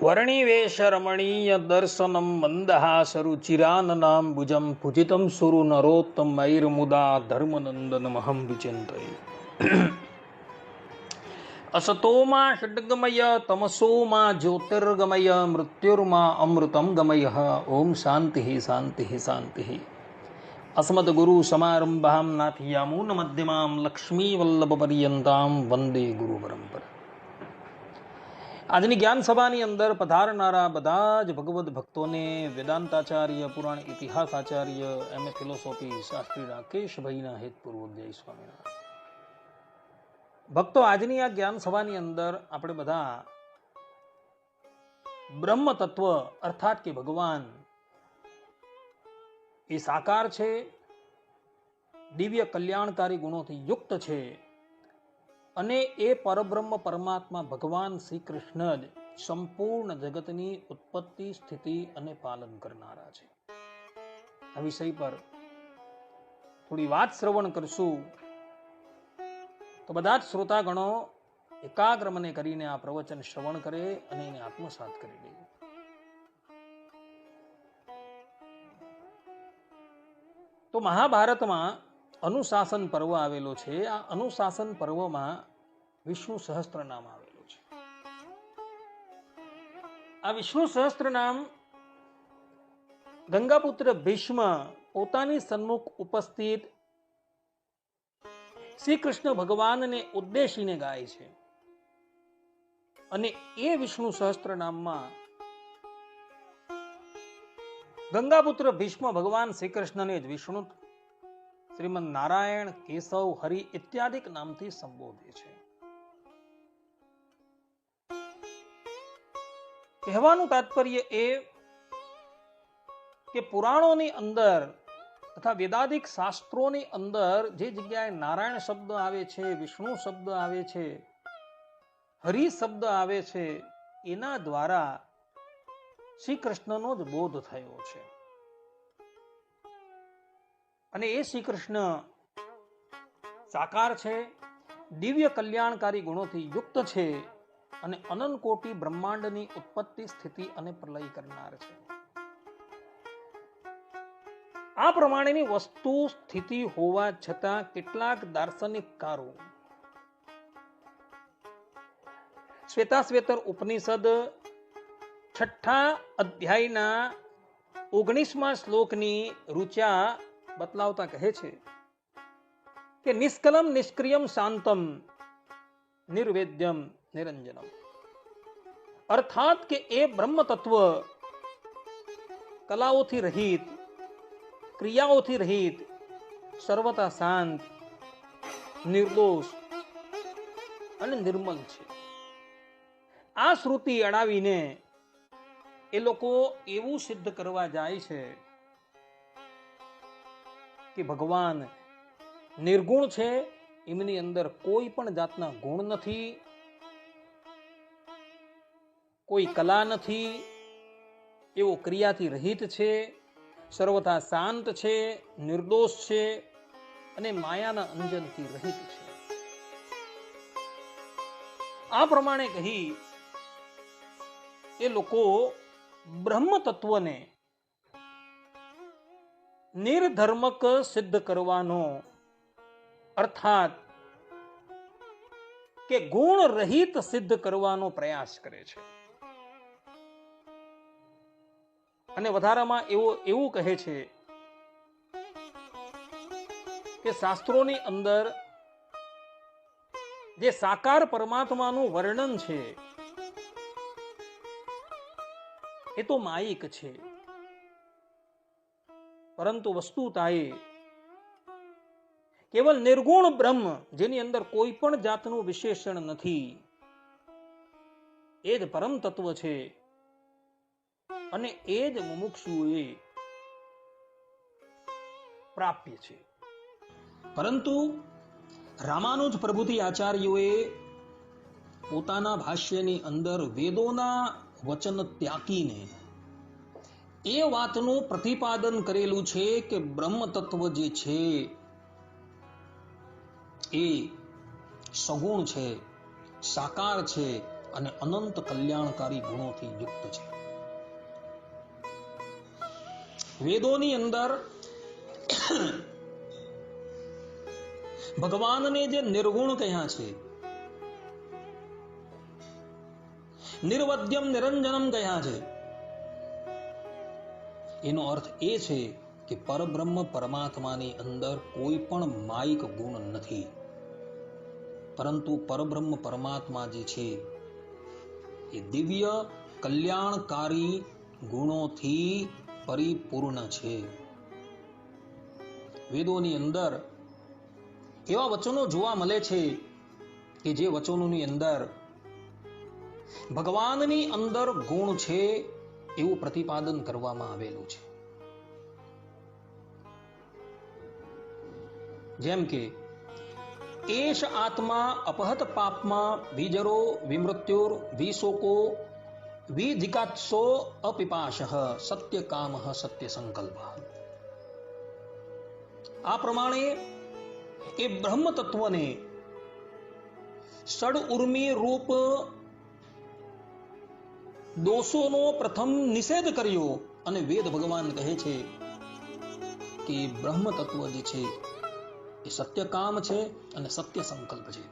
વર્ણિવેશ રમણીય દર્શનમ મંદહાસરુચિરાનનામ ભુજમ પૂજિતમ સુરુ નરોત્તમૈર્મુદા ધર્મનંદનમહં વિચિંતયે. અસતોમા ષડ્ગમય તમસોમા જ્યોતિર્ગમય મૃત્યુર્મા અમૃતમ ગમય. ઓમ શાંતિ શાંતિ શાંતિ. અસ્મદ્ગુરુ સમારંભામ નાથયામૂન મધ્યમામ લક્ષ્મી વલ્લભ પર્યંતામ વંદે ગુરુ પરંપરા. આજની જ્ઞાન સભાની અંદર પધારનારા બધા જ ભગવદ્ ભક્તોને વેદાંતાચાર્ય, પુરાણ ઇતિહાસ આચાર્ય, એમ એ ફિલોસોફી શાસ્ત્રી રાકેશભાઈના હેતપૂર્વક જય સ્વામિનારાયણ. ભક્તો, આજની આ જ્ઞાન સભાની અંદર આપણે બધા બ્રહ્મ તત્વ અર્થાત કે ભગવાન એ સાકાર છે, દિવ્ય કલ્યાણકારી ગુણોથી યુક્ત છે અને એ પરબ્રહ્મ પરમાત્મા ભગવાન શ્રી કૃષ્ણ જ સંપૂર્ણ જગતની ઉત્પત્તિ, સ્થિતિ અને પાલન કરનારા છે. આ વિષય પર થોડી વાત શ્રવણ કરશું તો બધા જ શ્રોતાગણો એકાગ્ર મને કરીને આ પ્રવચન શ્રવણ કરે અને એને આત્મસાત કરી લે. તો મહાભારતમાં અનુશાસન પર્વ આવેલો છે. આ અનુશાસન પર્વમાં વિષ્ણુ સહસ્ત્ર નામ આવેલું છે. આ વિષ્ણુ સહસ્ત્ર નામ ગંગાપુત્ર ભીષ્મ પોતાની સન્મુખ ઉપસ્થિત શ્રી કૃષ્ણ ભગવાનને ઉદ્દેશીને ગાય છે અને એ વિષ્ણુ સહસ્ત્ર નામમાં ગંગાપુત્ર ભીષ્મ ભગવાન શ્રી કૃષ્ણને જ વિષ્ણુ, શ્રીમદ નારાયણ, કેશવ, હરિ ઇત્યાદિ નામથી સંબોધે છે. કહેવાનું તાત્પર્ય એ કે પુરાણોની અંદર તથા વેદાદિક શાસ્ત્રોની અંદર જે જગ્યાએ નારાયણ શબ્દ આવે છે, વિષ્ણુ શબ્દ આવે છે, હરિ શબ્દ આવે છે, એના દ્વારા શ્રી કૃષ્ણનો જ બોધ થયો છે. અને એ શ્રી કૃષ્ણ સાકાર છે, દિવ્ય કલ્યાણકારી ગુણોથી યુક્ત છે અને અનંત કોટી બ્રહ્માંડની ઉત્પત્તિ, સ્થિતિ અને પ્રલય કરનાર છે. આ પ્રમાણેની વસ્તુ સ્થિતિ હોવા છતાં કેટલાક દાર્શનિકકારો શ્વેતાશ્વેતર ઉપનિષદ 6 અધ્યાયના 19મા શ્લોકની ઋચા બતલાવતા કહે છે કે નિષ્કલમ નિષ્ક્રિયમ શાંતમ નિર્વેદ્યમ નિરંજનમ. અર્થાત કે એ બ્રહ્મ તત્વ કલાઓથી રહિત, ક્રિયાઓથી રહિત, સર્વતા શાંત, નિર્દોષ અને નિર્મલ છે. આ શ્રુતિ અડાવીને એ લોકો એવું સિદ્ધ કરવા જાય છે કે ભગવાન નિર્ગુણ છે, એમની અંદર કોઈ પણ જાતના ગુણ નથી, કોઈ કલા નથી, એવો ક્રિયાથી રહિત છે, સર્વથા શાંત છે, નિર્દોષ છે અને માયાના અંજનથી રહિત છે. આ પ્રમાણે કહી એ લોકો બ્રહ્મ તત્વને નિર્ધર્મક સિદ્ધ કરવાનો અર્થાત કે ગુણ રહિત સિદ્ધ કરવાનો પ્રયાસ કરે છે. અને વધારામાં એવું કહે છે કે શાસ્ત્રોની અંદર જે સાકાર પરમાત્માનું વર્ણન છે એ તો માયિક છે, પરંતુ વસ્તુતાએ કેવલ નિર્ગુણ બ્રહ્મ, જેની અંદર કોઈ પણ જાતનું વિશેષણ નથી, એ જ પરમ તત્વ છે અને એ જ મુમુક્ષુએ પ્રાપ્ય છે. પરંતુ રામાનુજ પ્રભુતિ આચાર્યોએ પોતાના ભાષ્યની અંદર વેદોના વચન ત્યાગીને એ વાતનું પ્રતિપાદન કરેલું છે કે બ્રહ્મ તત્વ જે છે એ સગુણ છે, સાકાર છે, અને અનંત કલ્યાણકારી ગુણોથી યુક્ત છે. વેદોની અંદર ભગવાનને જે નિર્ગુણ કહ્યા છે, નિર્વદ્યમ નિરંજનમ કહ્યા છે, એનો અર્થ એ છે કે પરબ્રહ્મ પરમાત્માની અંદર કોઈ પણ માયિક ગુણ નથી, પરંતુ પરબ્રહ્મ પરમાત્મા જે છે એ દિવ્ય કલ્યાણકારી ગુણોથી પરિપૂર્ણ છે. વેદોની અંદર એવા વચનો જોવા મળે છે કે જે વચનોની અંદર ભગવાનની અંદર ગુણ છે એવું પ્રતિપાદન કરવામાં આવેલું છે. જેમ કે એશ આત્મા અપહત પાપમાં વિજરો વિમૃત્યુર વિશોકો વિધિકાત્સો અપિપાશ સત્ય કામ સત્ય સંકલ્પ. આ પ્રમાણે એ બ્રહ્મ તત્વને ષડ ઉર્મી રૂપ દોષોનો પ્રથમ નિષેધ કર્યો અને વેદ ભગવાન કહે છે કે બ્રહ્મ તત્વ જે છે એ સત્ય કામ છે અને સત્ય સંકલ્પ છે.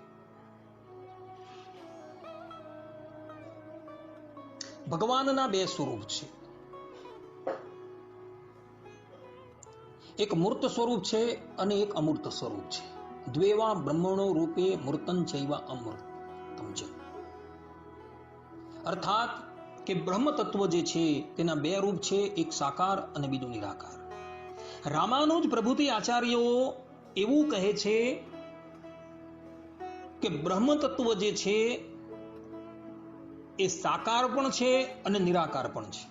ભગવાનના બે સ્વરૂપ છે, એક મૂર્ત સ્વરૂપ છે અને એક અમૂર્ત સ્વરૂપ છે. દ્વેવા બ્રહ્મણો રૂપે મૂર્તં ચૈવ અમૂર્તમ છે. અર્થાત કે બ્રહ્મ તત્વ જે છે તેના બે રૂપ છે, એક સાકાર અને બીજું નિરાકાર. રામાનુજ પ્રભુતિ આચાર્યો એવું કહે છે કે બ્રહ્મ તત્વ જે છે એ સાકાર પણ છે અને નિરાકાર પણ છે.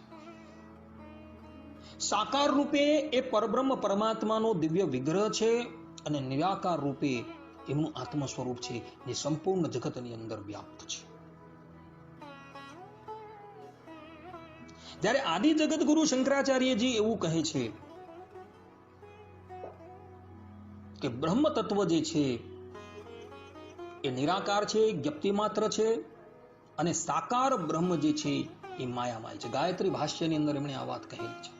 સાકાર રૂપે એ પરબ્રહ્મ પરમાત્માનો દિવ્ય વિગ્રહ છે અને નિરાકાર રૂપે એમનું આત્મ સ્વરૂપ છે જે સંપૂર્ણ જગતની અંદર વ્યાપ્ત છે. જ્યારે આદિ જગત ગુરુ શંકરાચાર્યજી એવું કહે છે કે બ્રહ્મ તત્વ જે છે એ નિરાકાર છે, જ્ઞપ્તિ માત્ર છે, અને સાકાર બ્રહ્મ જે છે એ માયામય છે. ગાયત્રી ભાષ્યની અંદર એમણે આ વાત કહેલી છે.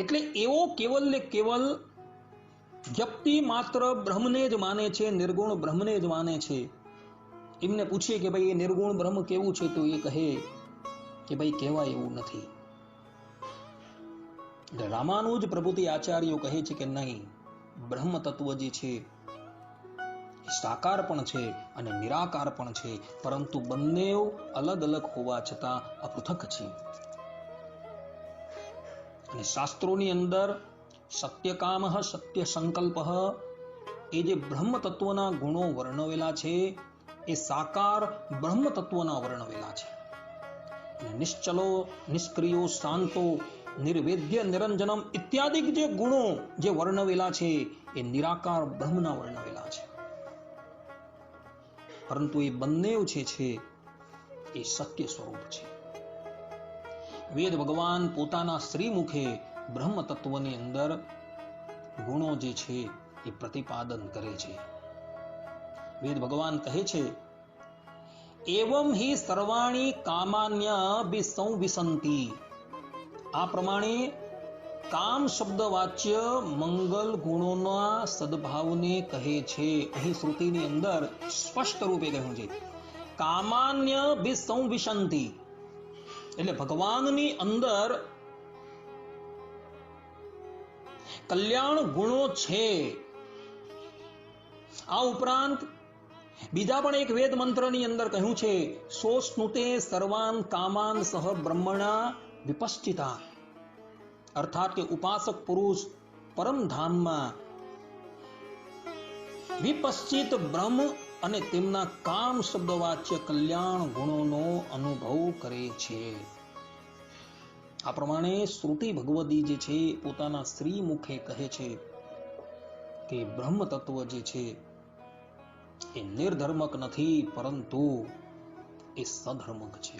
એટલે એવો કેવલ ને કેવલ વ્યક્તિ માત્ર બ્રહ્મને જ માને છે, નિર્ગુણ બ્રહ્મને જ માને છે. એમને પૂછીએ કે ભાઈ એ નિર્ગુણ બ્રહ્મ કેવું છે, તો એ કહે કે ભાઈ કહેવાય એવું નથી. રામાનુજ પ્રભુતિ આચાર્યો કહે છે કે નહીં, બ્રહ્મ તત્વ જે છે સાકાર પણ છે અને નિરાકાર પણ છે, પરંતુ બંને અલગ અલગ હોવા છતાં અપૃથક છે. અને શાસ્ત્રોની અંદર સત્યકામ સત્ય સંકલ્પ એ જે બ્રહ્મ તત્વના ગુણો વર્ણવેલા છે એ સાકાર બ્રહ્મ તત્વના વર્ણવેલા છે. નિશ્ચલો નિષ્ક્રિયો શાંતો નિર્વેદ્ય નિરંજનમ ઇત્યાદિ જે ગુણો જે વર્ણવેલા છે એ નિરાકાર બ્રહ્મના વર્ણવેલા છે. પરંતુ એ બંને છે એ સત્ય સ્વરૂપ છે. વેદ ભગવાન પોતાના શ્રી મુખે બ્રહ્મ તત્વની અંદર ગુણો જે છે એ પ્રતિપાદન કરે છે. વેદ ભગવાન કહે છે એવમ હિ સર્વાણી કામાન્ય સંવિસંતિ. આ પ્રમાણે કામ શબ્દ વાચ્ય મંગલ ગુણોના સદભાવને કહે છે. અહીં શ્રુતિની અંદર સ્પષ્ટ રૂપે કહ્યું છે કામાન્ય સંવિસંતિ, એટલે ભગવાનની અંદર કલ્યાણ ગુણો છે. આ ઉપરાંત બીજા પણ એક વેદ મંત્રની અંદર કહ્યું છે સો સ્નુતે સર્વાન કામાન સહ બ્રહ્મણા વિપશ્ચિતા. અર્થાત કે ઉપાસક પુરુષ પરમધામમાં વિપશ્ચિત બ્રહ્મ અને તેમના કામ શબ્દવાચ્ય કલ્યાણ ગુણોનો અનુભવ કરે છે. આ પ્રમાણે શ્રુતિ ભગવદી જે છે પોતાના શ્રી મુખે કહે છે કે બ્રહ્મ તત્વ જે છે એ નિર્ધર્મક નથી, પરંતુ એ સધર્મક છે.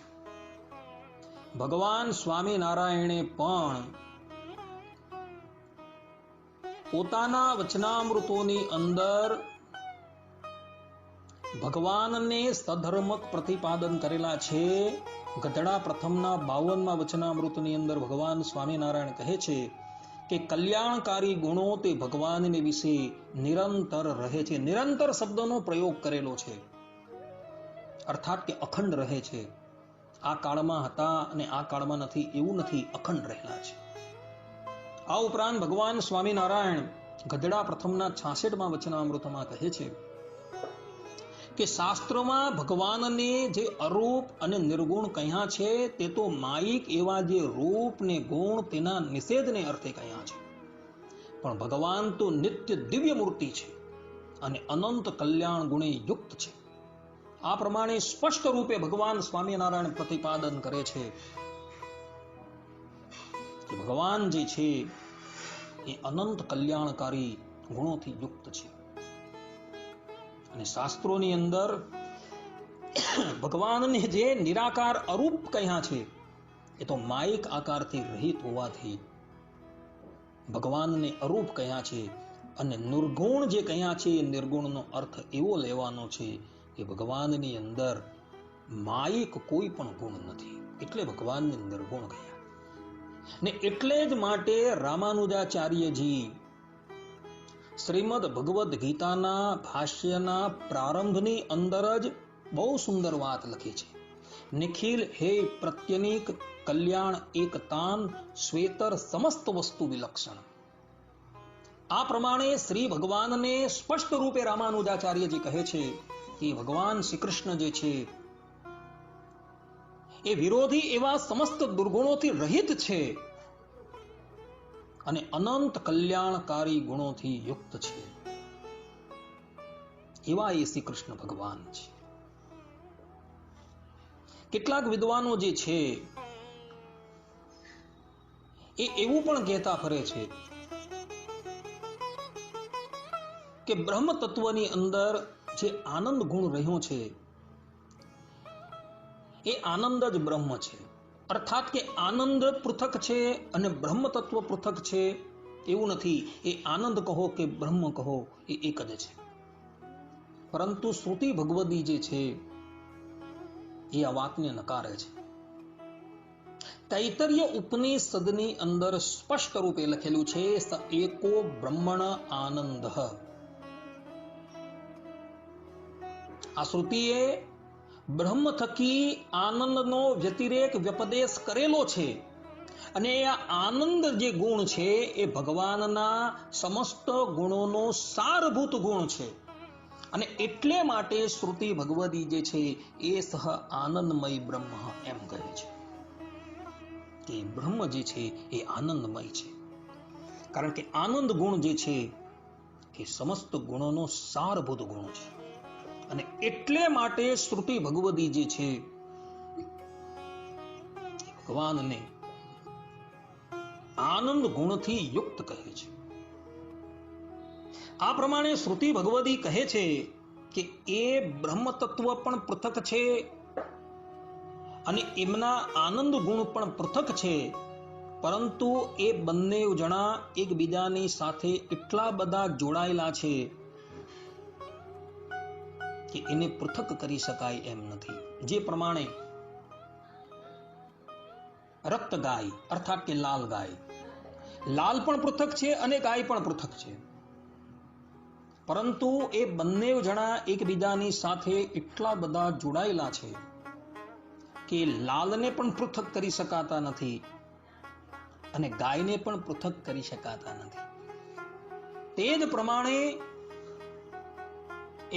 ભગવાન સ્વામિનારાયણે પણ પોતાના વચનામૃતોની અંદર ભગવાનને સધર્મક પ્રતિપાદન કરેલા છે. ગધડા પ્રથમના 52મા વચનામૃતની અંદર ભગવાન સ્વામિનારાયણ કહે છે કે કલ્યાણકારી ગુણો તે ભગવાનને વિશે નિરંતર રહે છે. નિરંતર શબ્દનો પ્રયોગ કરેલો છે, અર્થાત કે અખંડ રહે છે. આ કાળમાં હતા અને આ કાળમાં નથી એવું નથી, અખંડ રહેલા છે. આ ઉપરાંત ભગવાન સ્વામિનારાયણ ગધડા પ્રથમના 66મા વચનામૃતમાં કહે છે કે શાસ્ત્રમાં ભગવાનને જે અરૂપ અને નિર્ગુણ કહ્યા છે તે તો માયિક એવા જે રૂપ ને ગુણ તેના નિષેધને અર્થે કહ્યા છે. પણ ભગવાન તો નિત્ય દિવ્ય મૂર્તિ છે અને અનંત કલ્યાણ ગુણે યુક્ત છે. આ પ્રમાણે સ્પષ્ટ રૂપે ભગવાન સ્વામિનારાયણ પ્રતિપાદન કરે છે કે ભગવાન જે છે એ અનંત કલ્યાણકારી ગુણોથી યુક્ત છે. અને શાસ્ત્રોની અંદર ભગવાનને જે નિરાકાર અરૂપ કહ્યા છે એ તો માયિક આકારથી રહિત હોવાથી ભગવાનને અરૂપ કહ્યા છે. અને નિર્ગુણ જે કહ્યા છે એ નિર્ગુણનો અર્થ એવો લેવાનો છે કે ભગવાનની અંદર માયિક કોઈ પણ ગુણ નથી, એટલે ભગવાનને નિર્ગુણ કહ્યા. ને એટલે જ માટે રામાનુજાચાર્યજી શ્રીમદ ભગવદ્ ગીતાના ભાષ્યના પ્રારંભની અંદર જ બહુ સુંદર વાત લખી છે. નિખિલ હે પ્રત્યનિક કલ્યાણ એકતાન શ્વેતર સમસ્ત વસ્તુ વિલક્ષણ. આ પ્રમાણે શ્રી ભગવાનને સ્પષ્ટ રૂપે રામાનુજાચાર્યજી કહે છે કે ભગવાન શ્રી કૃષ્ણ જે છે એ વિરોધી એવા સમસ્ત દુર્ગુણોથી રહિત છે અને અનંત કલ્યાણકારી ગુણોથી યુક્ત છે. એવા એ શ્રી કૃષ્ણ ભગવાન છે. કેટલાક વિદ્વાનો જે છે એ એવું પણ કહેતા ફરે છે કે બ્રહ્મ તત્વની અંદર જે આનંદ ગુણ રહ્યો છે એ આનંદ જ બ્રહ્મ છે. અર્થાત કે આનંદ પૃથક છે અને બ્રહ્મ તત્વ પૃથક છે એવું નથી. એ આનંદ કહો કે બ્રહ્મ કહો એ એક જ છે. પરંતુ શ્રુતિ ભગવદી જે છે એ આ વાતને નકારે છે. તૈતરીય ઉપનિષદની અંદર સ્પષ્ટ રૂપે લખેલું છે સ એકો બ્રહ્મણ આનંદ. આ શ્રુતિએ બ્રહ્મ થકી આનંદનો વ્યતિરેક વ્યપદેશ કરેલો છે અને આ આનંદ જે ગુણ છે એ ભગવાનના સમસ્ત ગુણોનો સારભૂત ગુણ છે. અને એટલે માટે શ્રુતિ ભગવદી જે છે એ સહ આનંદમય બ્રહ્મ એમ કહે છે કે બ્રહ્મ જે છે એ આનંદમય છે. કારણ કે આનંદ ગુણ જે છે એ સમસ્ત ગુણોનો સારભૂત ગુણ છે. અને એટલે માટે શ્રુતિ ભગવદી જે છે ભગવાનને આનંદ ગુણથી યુક્ત કહે છે. આ પ્રમાણે શ્રુતિ ભગવદી કહે છે કે એ બ્રહ્મ તત્વ પણ પૃથક છે અને એમના આનંદ ગુણ પણ પૃથક છે. પરંતુ એ બંને જણા એકબીજાની સાથે એટલા બધા જોડાયેલા છે કે એને પૃથક કરી શકાય એમ નથી. જે પ્રમાણે રક્ત ગાય અર્થાત કે લાલ ગાય, લાલ પણ પૃથક છે અને ગાય પણ પૃથક છે. પરંતુ એ બંને જણા એકબીજાની સાથે એટલા બધા જોડાયેલા છે કે લાલને પણ પૃથક કરી શકાતા નથી અને ગાયને પણ પૃથક કરી શકાતા નથી. તે જ પ્રમાણે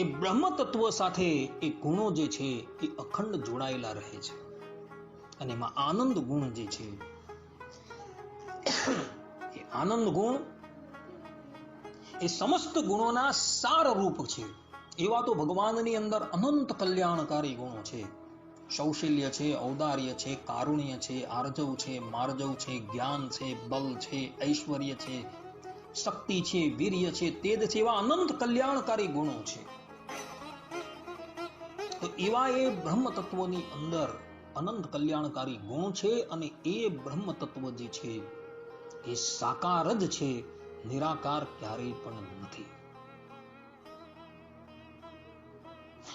એ બ્રહ્મ તત્વ સાથે એ ગુણો જે છે એ અખંડ જોડાયેલા રહે છે. અને એમાં આનંદ ગુણ જે છે એ આનંદ ગુણ એ સમસ્ત ગુણોના સાર રૂપ છે. એવા તો ભગવાનની અંદર અનંત કલ્યાણકારી ગુણો છે. કૌશલ્ય છે, ઔદાર્ય છે, કારુણ્ય છે, આર્જવ છે, માર્જવ છે, જ્ઞાન છે, બલ છે, ઐશ્વર્ય છે, શક્તિ છે, વીર્ય છે, તેજ છે, એવા અનંત કલ્યાણકારી ગુણો છે. તો એવા એ બ્રહ્મ તત્વની અંદર અનંત કલ્યાણકારી ગુણ છે અને એ બ્રહ્મ તત્વ જે છે એ સાકાર જ છે, નિરાકાર ક્યારેય પણ નથી.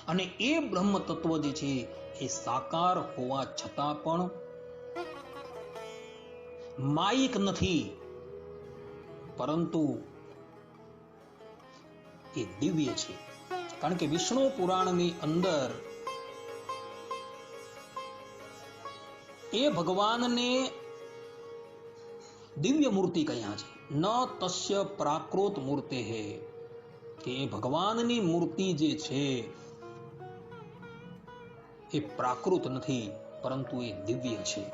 અને એ બ્રહ્મ તત્વ જે છે એ સાકાર હોવા છતાં પણ માયિક નથી, પરંતુ એ દિવ્ય છે. કારણ કે વિષ્ણુ પુરાણની અંદર એ ભગવાનને દિવ્ય મૂર્તિ કહ્યા છે. ન તસ્ય પ્રાકૃત મૂર્તે હે, કે એ ભગવાનની મૂર્તિ જે છે એ પ્રાકૃત નથી, પરંતુ એ દિવ્ય છે.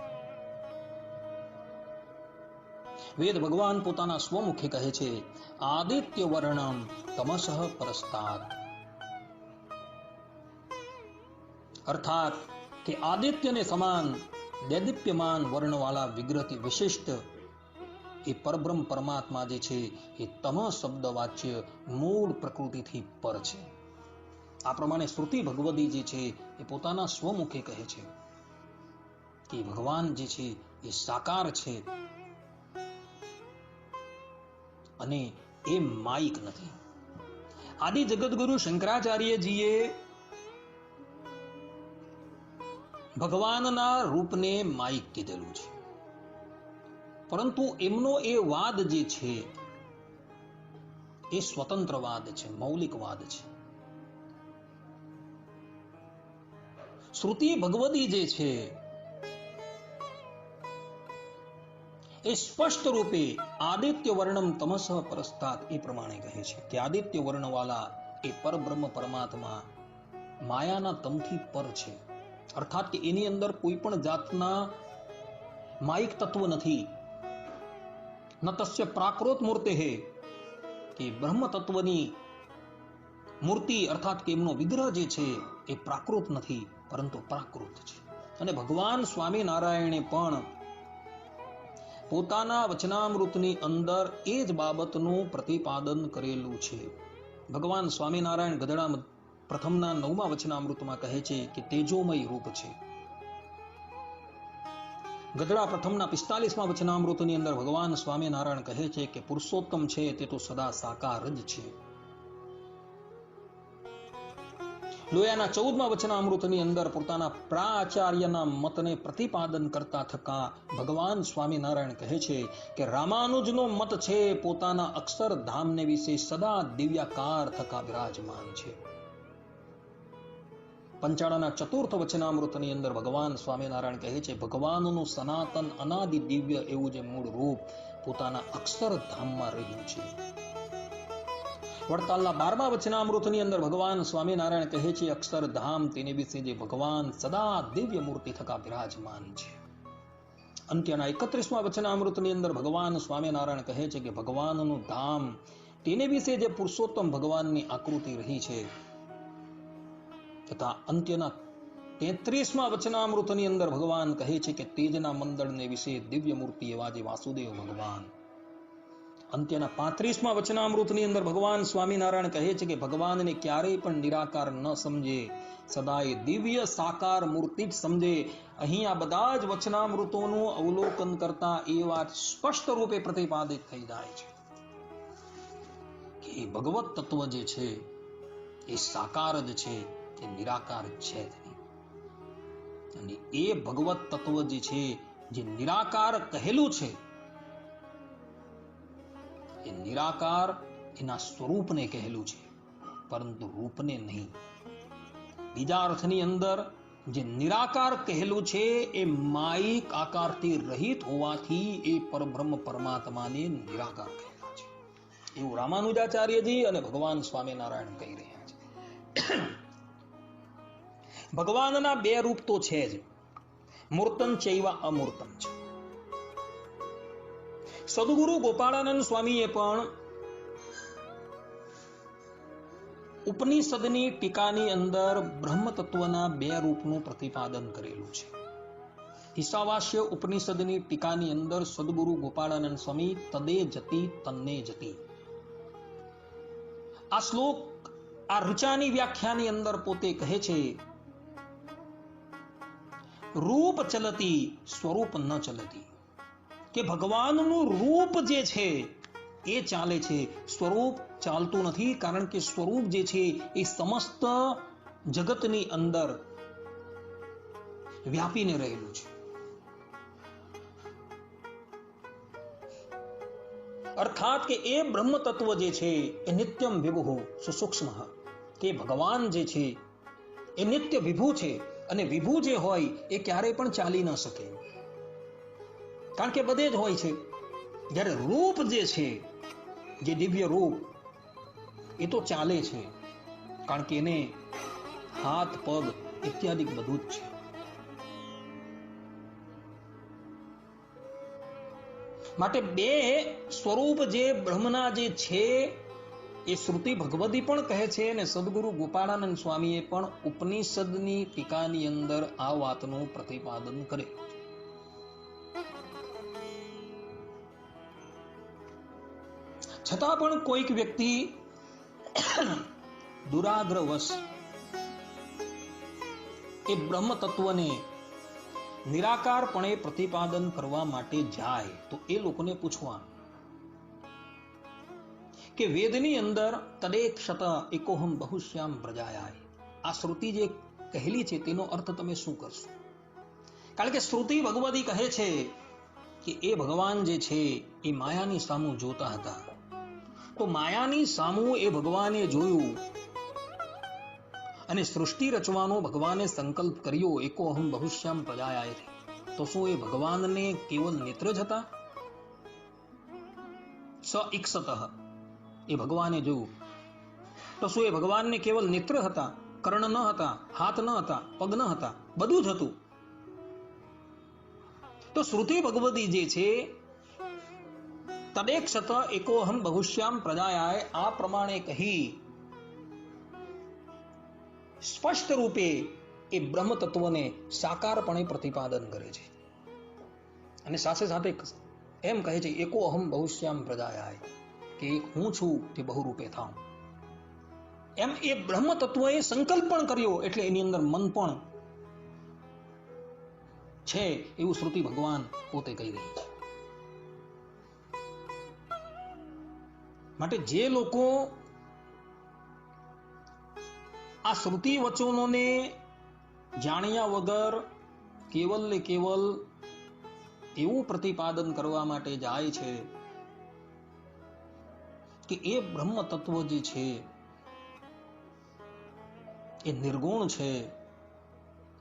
વેદ ભગવાન પોતાના સ્વમુખે કહે છે, આદિત્ય વર્ણમ તમસઃ પરસ્તાત. અર્થાત કે આદિત્યને સમાન દૈદીપ્યમાન વર્ણવાળા વિગ્રહથી વિશિષ્ટ એ પરબ્રહ્મ પરમાત્મા જે છે એ તમ શબ્દ વાચ્ય મૂળ પ્રકૃતિથી પર છે. આ પ્રમાણે શ્રુતિ ભગવદી જે છે એ પોતાના સ્વમુખે કહે છે કે ભગવાન જે છે એ સાકાર છે અને એ માયિક નથી. આદિ જગતગુરુ શંકરાચાર્યજીએ ભગવાનના રૂપને માયિક કીધેલું છે, પરંતુ એમનો એ વાદ જે છે એ સ્વતંત્રવાદ છે, મૌલિકવાદ છે. શ્રુતિ ભગવદી જે છે એ સ્પષ્ટ રૂપે આદિત્ય વર્ણમ તમસઃ પરસ્તાત એ પ્રમાણે કહે છે કે આદિત્ય વર્ણવાળા એ પરબ્રહ્મ પરમાત્મા માયાના તમથી પર છે. અર્થાત કે એની અંદર કોઈ પણ જાતના માયિક તત્વ નથી. ન તસ્ય પ્રાકૃત મૂર્તે હે, કે બ્રહ્મ તત્વની મૂર્તિ અર્થાત કે એમનો વિગ્રહ જે છે એ પ્રાકૃત નથી, પરંતુ પ્રાકૃત છે. અને ભગવાન સ્વામિનારાયણે પણ પોતાના વચનામૃતની અંદર એ જ બાબતનું પ્રતિપાદન કરેલું છે. ભગવાન સ્વામિનારાયણ ગધડા પ્રથમના 9મા વચનામૃતમાં કહે છે કે તેજોમય રૂપ છે. ગધડા પ્રથમના 45મા વચનામૃતની અંદર ભગવાન સ્વામિનારાયણ કહે છે કે પુરુષોત્તમ છે તે તો સદા સાકાર જ છે. લોયાના 14મા વચનામૃતની અંદર પોતાના પ્રાચાર્યના મતને પ્રતિપાદન કરતા થકા ભગવાન સ્વામિનારાયણ કહે છે કે રામાનુજનો મત છે પોતાના અક્ષરધામને વિશે સદા દિવ્યાકાર થકા બિરાજમાન છે. પંચાળાના 4th વચનામૃતની અંદર ભગવાન સ્વામિનારાયણ કહે છે ભગવાનનું સનાતન અનાદિ દિવ્ય એવું જે મૂળ રૂપ પોતાના અક્ષરધામમાં રહ્યું છે. વડતાલના 12મા વચનામૃતની અંદર ભગવાન સ્વામિનારાયણ કહે છે અક્ષરધામ તેની વિશે જે ભગવાન સદા દિવ્ય મૂર્તિ થકા બિરાજમાન છે. અંત્યના 31મા વચનામૃતની અંદર ભગવાન સ્વામિનારાયણ કહે છે કે ભગવાનનું ધામ તેને વિશે જે પુરુષોત્તમ ભગવાનની આકૃતિ રહી છે. તથા અંત્યના 33મા વચનામૃતની અંદર ભગવાન કહે છે કે તેજના મંડળને વિશે દિવ્ય મૂર્તિ એવા જે વાસુદેવ ભગવાન. અંત્યના 35મા વચનામૃતની અંદર ભગવાન સ્વામિનારાયણ કહે છે કે ભગવાનને ક્યારેય પણ નિરાકાર ન સમજે, સદાય દિવ્ય સાકાર મૂર્તિ જ સમજે. અહીં આ બધા જ વચનામૃતોનું અવલોકન કરતા એ વાત સ્પષ્ટ રૂપે પ્રતિપાદિત થઈ જાય છે કે ભગવત તત્વ જે છે એ સાકાર જ છે, એ નિરાકાર છે જ નહીં. અને એ ભગવત તત્વ જે છે જે નિરાકાર કહેલું છે એ નિરાકાર એના સ્વરૂપને કહેલું છે, પરંતુ રૂપને નહીં. બીજા અર્થની અંદર જે નિરાકાર કહેલું છે એ માયિક આકારથી રહિત હોવાથી એ પરબ્રહ્મ પરમાત્માને નિરાકાર કહેલું છે. એવું રામાનુજાચાર્યજી અને ભગવાન સ્વામિનારાયણ કહી રહ્યા છે. ભગવાનના 2 રૂપ તો છે જ, મૂર્તન ચૈવ અમૂર્તમ છે. સદગુરુ ગોપાળાનંદ સ્વામીએ પણ ઉપનિષદની ટીકાની અંદર બ્રહ્મ તત્વના 2 રૂપનું પ્રતિપાદન કરેલું છે. ઈશાવાસ્ય ઉપનિષદની ટીકાની અંદર સદગુરુ ગોપાળાનંદ સ્વામી તદે જતી તન્ને જતી આ શ્લોક આ ઋચાની વ્યાખ્યાની અંદર પોતે કહે છે રૂપ ચલતી સ્વરૂપ ન ચલતી, કે ભગવાનનું રૂપ જે છે એ ચાલે છે, સ્વરૂપ ચાલતું નથી. કારણ કે સ્વરૂપ જે છે એ સમસ્ત જગતની અંદર વ્યાપીને રહેલું છે. અર્થાત કે એ બ્રહ્મ તત્વ જે છે એ નિત્યમ વિભુ સુસૂક્ષ્મ, કે ભગવાન જે છે એ નિત્ય વિભુ છે, અને વિભુ જે હોય એ ક્યારેય પણ ચાલી ન શકે, કારણ કે બધે જ હોય છે. જ્યારે રૂપ જે છે, જે દિવ્ય રૂપ, એ તો ચાલે છે, કારણ કે એને હાથ પગ ઇત્યાદિ બધું જ છે. માટે બે સ્વરૂપ જે બ્રહ્મના જે છે એ શ્રુતિ ભગવદી પણ કહે છે, અને સદગુરુ ગોપાળાનંદ સ્વામીએ પણ ઉપનિષદની ટીકાની અંદર આ વાતનું પ્રતિપાદન કરે. છતાં પણ કોઈક વ્યક્તિ દુરાગ્રહવશ એ બ્રહ્મ તત્વને નિરાકારપણે પ્રતિપાદન કરવા માટે જાય તો એ લોકોને પૂછવાનું કે વેદની અંદર તદેક્ષત એકોહમ બહુશ્યામ પ્રજાયાય, આ શ્રુતિ જે કહેલી છે તેનો અર્થ તમે શું કરશો? કારણ કે શ્રુતિ ભગવદી કહે છે કે એ ભગવાન જે છે એ માયાની સામું જોતા હતા, તો માયાની સામું એ ભગવાને જોયું અને સૃષ્ટિ રચવાનો ભગવાને સંકલ્પ કર્યો, એકોહમ બહુશ્યામ પ્રજાયાય. તો શું એ ભગવાનને કેવલ નેત્ર જ હતા? સ ઇક્ષત, એ ભગવાને જોયું. તો શું એ ભગવાનને કેવલ નેત્ર હતા, કર્ણ ન હતા, હાથ ન હતા, પગ ન હતા, બધું જ હતું? તો શ્રુતિ ભગવદી જે છે તદેક્ષત એકોહમ બહુશ્યામ પ્રજાયાય, આ પ્રમાણે કહી સ્પષ્ટ રૂપે એ બ્રહ્મ તત્વને સાકારપણે પ્રતિપાદન કરે છે. અને સાથે સાથે એમ કહે છે એકોહમ બહુશ્યામ પ્રજાયાય, કે હું છું તે બહુરૂપે થાઉં. એમ એ બ્રહ્મ તત્વએ સંકલ્પ પણ કર્યો, એટલે એની અંદર મન પણ છે એવું શ્રુતિ ભગવાન પોતે કહી રહી છે. માટે જે લોકો આ શ્રુતિ વચનોને જાણ્યા વગર કેવલ ને કેવલ એવું પ્રતિપાદન કરવા માટે જાય છે કે એ બ્રહ્મ તત્વ જે છે એ નિર્ગુણ છે,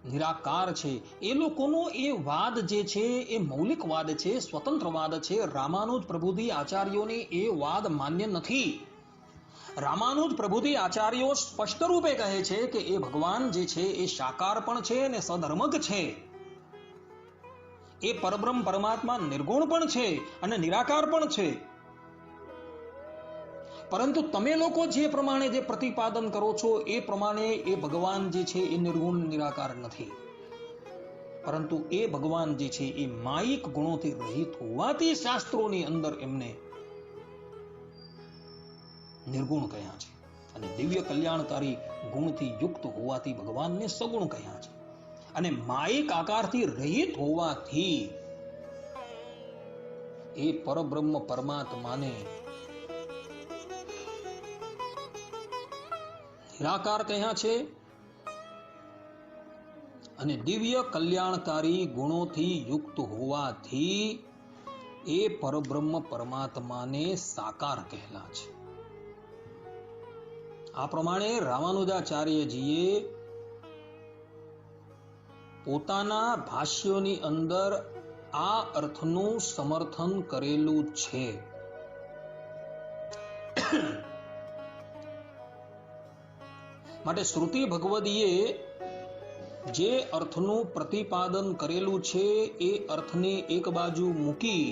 નિરાકાર છે, એ લોકોનો એ વાદ જે છે એ મૌલિક વાદ છે, સ્વતંત્ર વાદ છે. રામાનુજ પ્રભુજી આચાર્યોને એ વાદ માન્ય નથી. રામાનુજ પ્રભુજી આચાર્યો સ્પષ્ટ રૂપે કહે છે કે એ ભગવાન જે છે એ સાકાર પણ છે અને સધર્મક છે. એ પરબ્રહ્મ પરમાત્મા નિર્ગુણ પણ છે અને નિરાકાર પણ છે. પરંતુ તમે લોકો જે પ્રમાણે જે પ્રતિપાદન કરો છો એ પ્રમાણે એ ભગવાન જે છે એ નિર્ગુણ નિરાકાર નથી, પરંતુ એ ભગવાન જે છે એ માયિક ગુણોથી રહિત હોવાથી શાસ્ત્રોની અંદર એમને નિર્ગુણ કહ્યા છે, અને દિવ્ય કલ્યાણકારી ગુણથી યુક્ત હોવાથી ભગવાનને સગુણ કહ્યા છે. અને માયિક આકારથી રહિત હોવાથી એ પરબ્રહ્મ પરમાત્માને નિરાકાર કહ્યા છે, અને દિવ્ય કલ્યાણકારી ગુણોથી યુક્ત હોવાથી એ પરબ્રહ્મ પરમાત્માને સાકાર કહેલા છે. આ પ્રમાણે રામાનુજાચાર્યજીએ પોતાના ભાષ્યોની અંદર આ અર્થનું સમર્થન કરેલું છે. માટે શ્રુતિ ભગવદીએ જે અર્થનું પ્રતિપાદન કરેલું છે એ અર્થને એક બાજુ મૂકી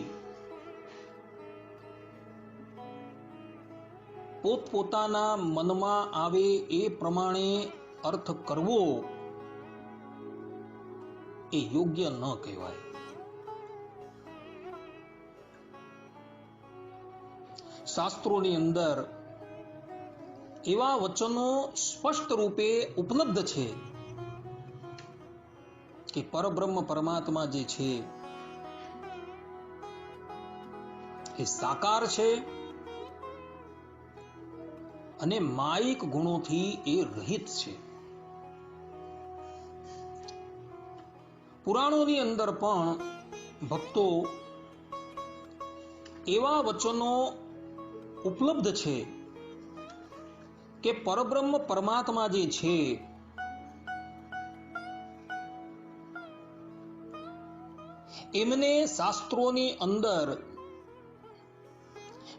પોતપોતાના મનમાં આવે એ પ્રમાણે અર્થ કરવો એ યોગ્ય ન કહેવાય. શાસ્ત્રોની અંદર એવા વચનો સ્પષ્ટ રૂપે ઉપલબ્ધ છે કે પરબ્રહ્મ પરમાત્મા જે છે એ સાકાર છે અને માયિક ગુણોથી એ રહિત છે. પુરાણોની અંદર પણ ભક્તો એવા વચનો ઉપલબ્ધ છે કે પરબ્રહ્મ પરમાત્મા જે છે એમને શાસ્ત્રોની અંદર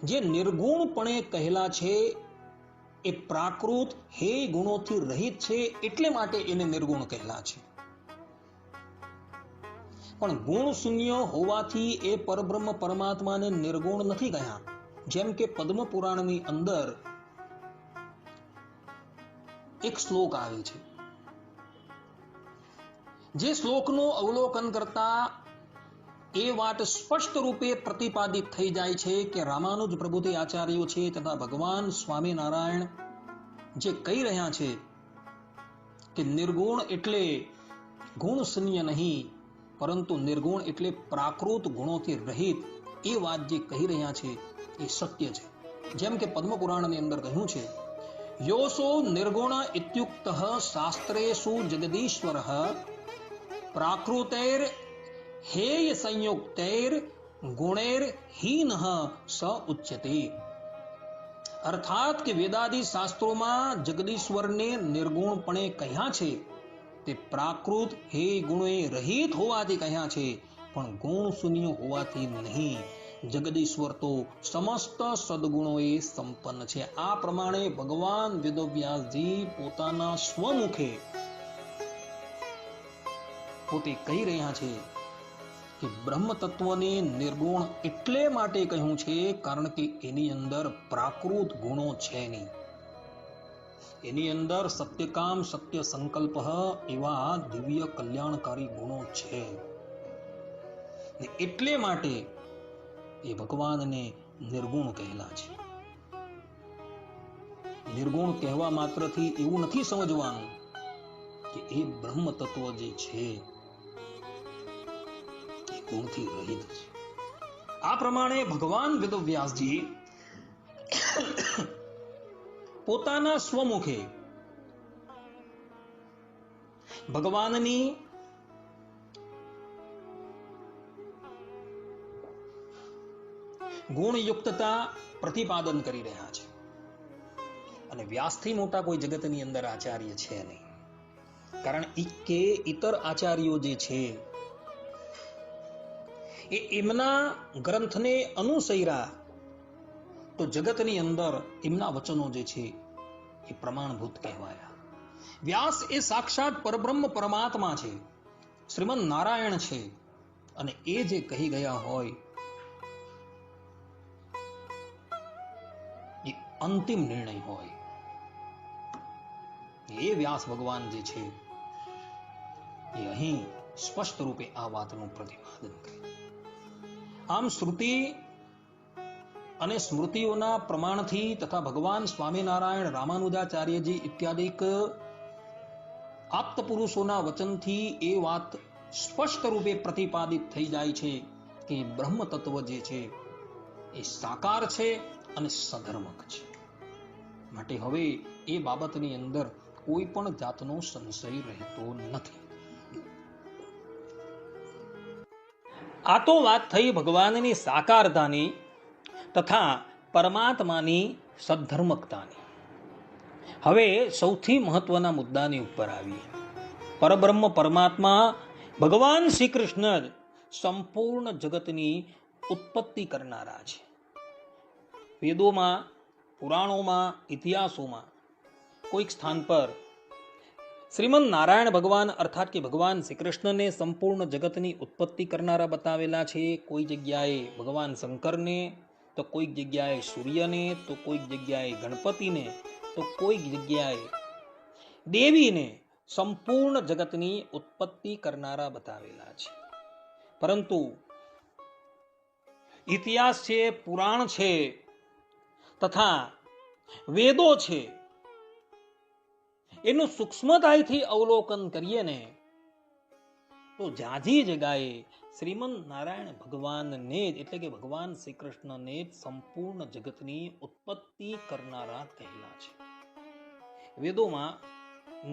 જે નિર્ગુણપણે કહેલા છે એ પ્રાકૃત હે ગુણોથી રહિત છે, એટલે માટે એને નિર્ગુણ કહેલા છે. પણ ગુણ શૂન્ય હોવાથી એ પરબ્રહ્મ પરમાત્માને નિર્ગુણ નથી કહ્યા. જેમ કે પદ્મ પુરાણની અંદર એક શ્લોક આવે છે, જે શ્લોકનું અવલોકન કરતા એ વાત સ્પષ્ટ રૂપે પ્રતિપાદિત થઈ જાય છે કે રામાનુજ પ્રભુતિ આચાર્યો છે તથા ભગવાન સ્વામિનારાયણ જે કહી રહ્યા છે કે નિર્ગુણ એટલે ગુણ શૂન્ય નહીં, પરંતુ નિર્ગુણ એટલે પ્રાકૃત ગુણોથી રહિત, એ વાત જે કહી રહ્યા છે એ સત્ય છે. જેમ કે પદ્મ પુરાણની અંદર કહ્યું છે, યોસો નિર્ગુણ ઇત્યુક્ત શાસ્ત્રેષુ જગદીશ્વર પ્રાકૃતૈર हेय संयुक्तैर गुणैर हीन स उच्यते. અર્થાત કે વેદાદિ શાસ્ત્રોમાં જગદીશ્વરને નિર્ગુણપણે કહ્યા છે તે પ્રાકૃત હે ગુણે રહિત હોવાથી કહ્યા છે, પણ ગુણ શૂન્ય હોવાથી નહીં. જગદીશ્વર તો સમસ્ત સદગુણોએ સંપન્ન છે. આ પ્રમાણે ભગવાન વેદવ્યાસજી પોતાના સ્વમુખે પોતે કહી રહ્યા છે કે બ્રહ્મ તત્વને નિર્ગુણ એટલે માટે કહ્યું છે કારણ કે એની અંદર પ્રાકૃત ગુણો છે નહીં. એની અંદર સત્યકામ સત્ય સંકલ્પ એવા દિવ્ય કલ્યાણકારી ગુણો છે. એટલે માટે એ ભગવાનને નિર્ગુણ કહેલા છે. નિર્ગુણ કહેવા માત્રથી એવું નથી સમજવાનું કે એ બ્રહ્મ તત્વ જે છે ગુણથી રહિત છે. આ પ્રમાણે ભગવાન વેદવ્યાસજી પોતાના સ્વમુખે ભગવાનની ગુણયુક્તતા પ્રતિપાદન કરી રહ્યા છે. અને વ્યાસથી મોટા કોઈ જગતની અંદર આચાર્ય છે નહીં. કારણ કે ઇતર આચાર્યો જે છે એ એમના ગ્રંથને અનુસર્યા તો જગતની અંદર એમના વચનો જે છે એ પ્રમાણભૂત કહેવાયા. વ્યાસ એ સાક્ષાત પરબ્રહ્મ પરમાત્મા છે, શ્રીમદ નારાયણ છે, અને એ જે કહી ગયા હોય એ અંતિમ નિર્ણય હોય. એ વ્યાસ ભગવાન જે છે એ અહીં સ્પષ્ટ રૂપે આ વાતનું પ્રતિપાદન કરે. આમ શ્રુતિ અને સ્મૃતિઓના પ્રમાણથી તથા ભગવાન સ્વામિનારાયણ રામાનુજાચાર્યજી ઇત્યાદિક આપ્ત પુરુષોના વચનથી એ વાત સ્પષ્ટ રૂપે પ્રતિપાદિત થઈ જાય છે કે બ્રહ્મ તત્વ જે છે એ સાકાર છે અને સધર્મક છે. માટે હવે એ બાબતની અંદર કોઈ પણ જાતનો સંશય રહેતો નથી. આ તો વાત થઈ ભગવાનની સાકારતાની તથા પરમાત્માની સદ્ધર્મકતાની. હવે સૌથી મહત્વના મુદ્દાની ઉપર આવીએ. પરબ્રહ્મ પરમાત્મા ભગવાન શ્રી કૃષ્ણ જ સંપૂર્ણ જગતની ઉત્પત્તિ કરનારા છે. વેદોમાં, પુરાણોમાં, ઇતિહાસોમાં કોઈક સ્થાન પર શ્રીમદ નારાયણ ભગવાન અર્થાત કે ભગવાન શ્રી કૃષ્ણને સંપૂર્ણ જગતની ઉત્પત્તિ કરનારા બતાવેલા છે. કોઈ જગ્યાએ ભગવાન શંકરને, તો કોઈક જગ્યાએ સૂર્યને, તો કોઈક જગ્યાએ ગણપતિને, તો કોઈક જગ્યાએ દેવીને સંપૂર્ણ જગતની ઉત્પત્તિ કરનારા બતાવેલા છે. પરંતુ ઇતિહાસ છે, પુરાણ છે તથા વેદો છે, એનું સૂક્ષ્મતાથી અવલોકન કરીએ ને તો જાજી જગાએ શ્રીમદ નારાયણ ભગવાનને એટલે કે ભગવાન શ્રી કૃષ્ણને સંપૂર્ણ જગતની ઉત્પત્તિ કરનારા કહેલા છે. વેદોમાં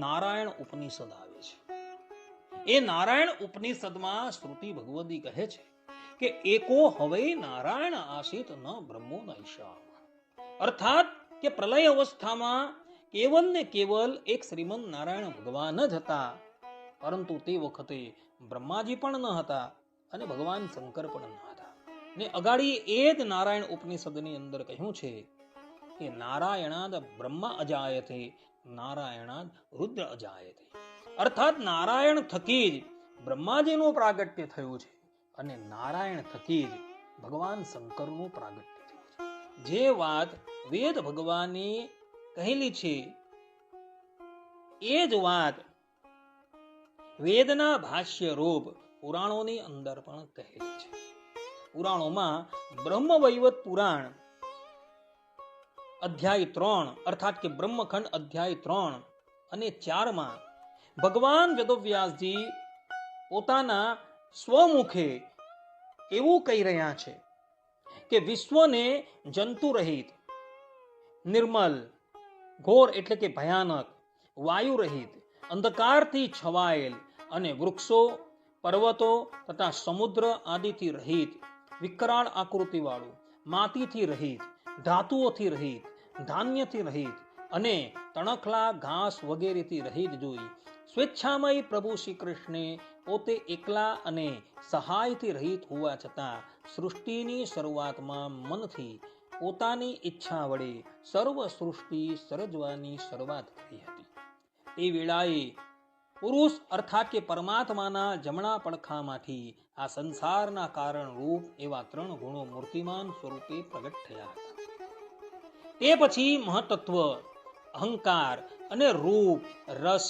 નારાયણ ઉપનિષદ આવે છે. એ નારાયણ ઉપનિષદમાં શ્રુતિ ભગવદી કહે છે કે એકો હવે નારાયણ આસિત ન બ્રહ્મો ન ઈશા, અર્થાત કે પ્રલય અવસ્થામાં કેવલ ને કેવલ એક શ્રીમંત નારાયણ ભગવાન જ હતા, પરંતુ તે વખતે બ્રહ્માજી પણ ન હતા અને ભગવાન શંકર પણ ન હતા. ને અગાડી એ જ નારાયણ ઉપનિષદની અંદર કહ્યું છે કે નારાયણાદ બ્રહ્મા અજાયતે નારાયણાદ રુદ્ર અજાયતે, અર્થાત નારાયણ થકી જ બ્રહ્માજીનું પ્રાગટ્ય થયું છે અને નારાયણ થકી જ ભગવાન શંકરનું પ્રાગટ્ય થયું છે. જે વાત વેદ ભગવાને કહેલી છે એ જ વાત વેદના ભાષ્ય રૂપ પુરાણોની અંદર પણ કહેલી છે. પુરાણોમાં બ્રહ્મ વૈવત પુરાણ અધ્યાય 3 અર્થાત કે બ્રહ્મખંડ અધ્યાય 3 અને 4 ભગવાન વેદવ્યાસજી પોતાના સ્વમુખે એવું કહી રહ્યા છે કે વિશ્વને જંતુ રહિત, નિર્મલ, ઘોર એટલે કે ભયાનક, વાયુ રહિત, અંધકારથી છવાયેલ અને વૃક્ષો, પર્વતો તથા સમુદ્ર આદિથી રહિત, વિકરાળ આકૃતિ વાળું, માટીથી રહિત, ધાતુઓથી રહિત, ધાન્યથી રહિત અને તણખલા ઘાસ વગેરેથી રહિત જોઈ સ્વેચ્છામય પ્રભુ શ્રી કૃષ્ણે પોતે એકલા અને સહાયથી રહિત હોવા છતાં સૃષ્ટિની શરૂઆતમાં મનથી પોતાની ઈચ્છા વડે સર્વ સૃષ્ટિ સર્જવાની શરૂઆત કરી હતી. તે વેળાએ પુરુષ અર્થાત કે પરમાત્માના જમણા પડખામાંથી આ સંસારના કારણ રૂપ એવા 3 ગુણો મૂર્તિમાન સ્વરૂપે પ્રગટ થયા હતા. તે પછી મહતત્વ, અહંકાર અને રૂપ, રસ,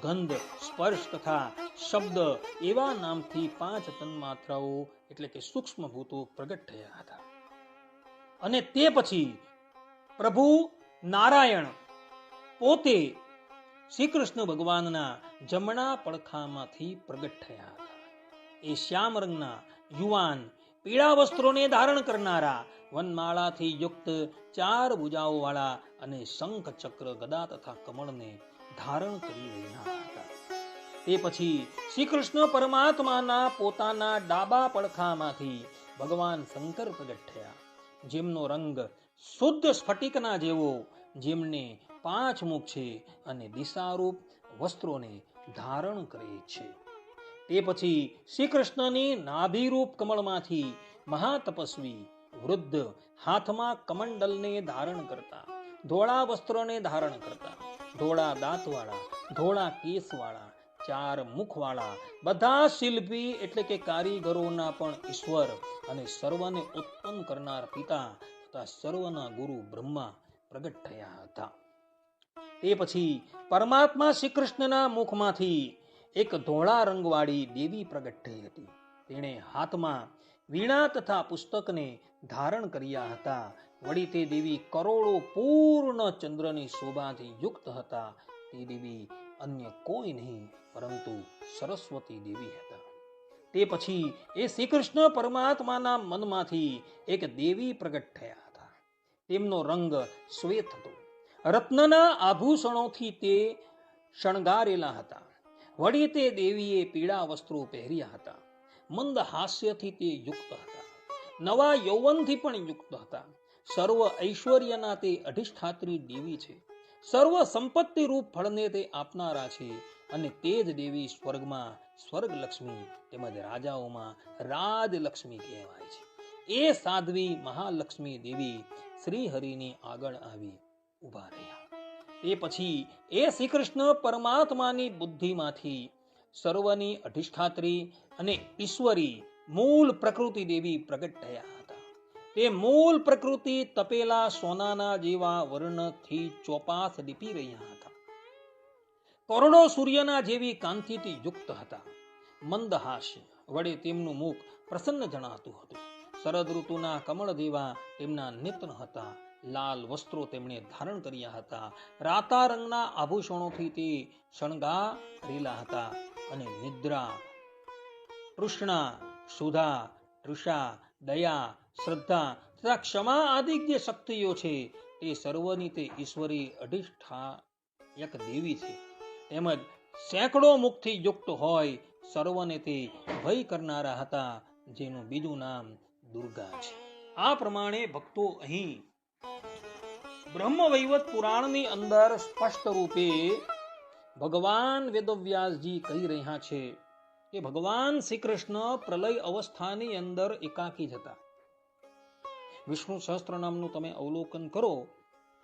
ગંધ, સ્પર્શ તથા શબ્દ એવા નામથી 5 તન્માત્રાઓ એટલે કે સૂક્ષ્મ ભૂતો પ્રગટ થયા હતા. અને તે પછી પ્રભુ નારાયણ પોતે શ્રી કૃષ્ણ ભગવાનના જમણા પડખામાંથી પ્રગટ થયા હતા. એ શ્યામ રંગના યુવાન પીળા વસ્ત્રોને ધારણ કરનારા, વનમાળાથી યુક્ત 4 ભુજાઓ વાળા અને શંખ, ચક્ર, ગદા તથા કમળને ધારણ કરી રહ્યા હતા. તે પછી શ્રી કૃષ્ણ પરમાત્માના પોતાના ડાબા પડખામાંથી ભગવાન શંકર પ્રગટ થયા, જેમનો રંગ શુદ્ધ સ્ફટિકના જેવો, જેમને 5 મુખ છે અને દિશારૂપ વસ્ત્રોને ધારણ કરે છે. તે પછી શ્રી કૃષ્ણની નાભિરૂપ કમળમાંથી મહાતપસ્વી વૃદ્ધ હાથમાં કમંડલને ધારણ કરતા, ધોળા વસ્ત્રોને ધારણ કરતા, ધોળા દાંતવાળા, ધોળા કેસવાળા, 4 મુખવાળા, બધા શિલ્પી એટલે કે કારીગરોના પણ ઈશ્વર અને સર્વને ઉત્પન્ન કરનાર પિતા તથા સર્વના ગુરુ બ્રહ્મા પ્રગટ થયા હતા. તે પછી પરમાત્મા શ્રી કૃષ્ણના મુખમાંથી એક ધોળા રંગવાળી દેવી પ્રગટ થઈ હતી. તેણે હાથમાં વીણા તથા પુસ્તકને ધારણ કર્યા હતા. વળી તે દેવી કરોડો પૂર્ણ ચંદ્રની શોભાથી યુક્ત હતા. તે દેવી અન્ય કોઈ નહીં પરંતુ સરસ્વતી દેવી હતા. તે પછી એ શ્રી કૃષ્ણ પરમાત્માના મનમાંથી એક દેવી પ્રગટ થયા હતા. તેમનો રંગ શ્વેત હતો. રત્નના આભૂષણોથી તે શણગારેલા હતા. વળી તે દેવીએ પીળા વસ્ત્રો પહેર્યા હતા. મંદ હાસ્યથી તે યુક્ત હતા. નવા યૌવનથી પણ યુક્ત હતા. સર્વ ઐશ્વર્યના તે અધિષ્ઠાત્રી દેવી છે. સર્વ સંપત્તિ રૂપ ફળને તે આપનારા છે. અને તે જ દેવી સ્વર્ગમાં સ્વર્ગલક્ષ્મી તેમજ રાજાઓમાં રાજલક્ષ્મી કહેવાય છે. એ સાધ્વી મહાલક્ષ્મી દેવી શ્રી હરિની આગળ આવી ઉભા રહ્યા. તે પછી એ શ્રી કૃષ્ણ પરમાત્માની બુદ્ધિમાંથી સર્વની અધિષ્ઠાત્રી અને ઈશ્વરી મૂળ પ્રકૃતિ દેવી પ્રગટ થયા હતા. તે મૂળ પ્રકૃતિ તપેલા સોનાના જેવા વર્ણથી ચોપાસ દીપી રહ્યા હતા. કરોડો સૂર્યના જેવી કાંતિથી યુક્ત હતા. મંદ હાસ્ય વડે તેમનું મુખ પ્રસન્ન જણાતું હતું. શરદ ઋતુના કમળ જેવા તેમના નેત્ર હતા. લાલ વસ્ત્રો તેમણે ધારણ કર્યા હતા. રાતા રંગના આભૂષણોથી તે શણગારેલા હતા. અને નિદ્રા, તૃષ્ણા, સુધા, તૃષા, દયા, શ્રદ્ધા તથા ક્ષમા આદિ જે શક્તિઓ છે તે સર્વની તે ઈશ્વરી અધિષ્ઠાયક દેવી છે. તેમજ સેંકડો મુખથી યુક્ત હોય સર્વને તે ભય કરનારા હતા, જેનું બીજું નામ દુર્ગા છે. આ પ્રમાણે ભક્તો અહીં બ્રહ્મવૈવર્ત પુરાણની અંદર સ્પષ્ટ રૂપે ભગવાન વેદવ્યાસજી કહી રહ્યા છે કે ભગવાન શ્રી કૃષ્ણ પ્રલય અવસ્થાની અંદર એકાકી જ હતા. વિષ્ણુ સહસ્ત્ર નામનું તમે અવલોકન કરો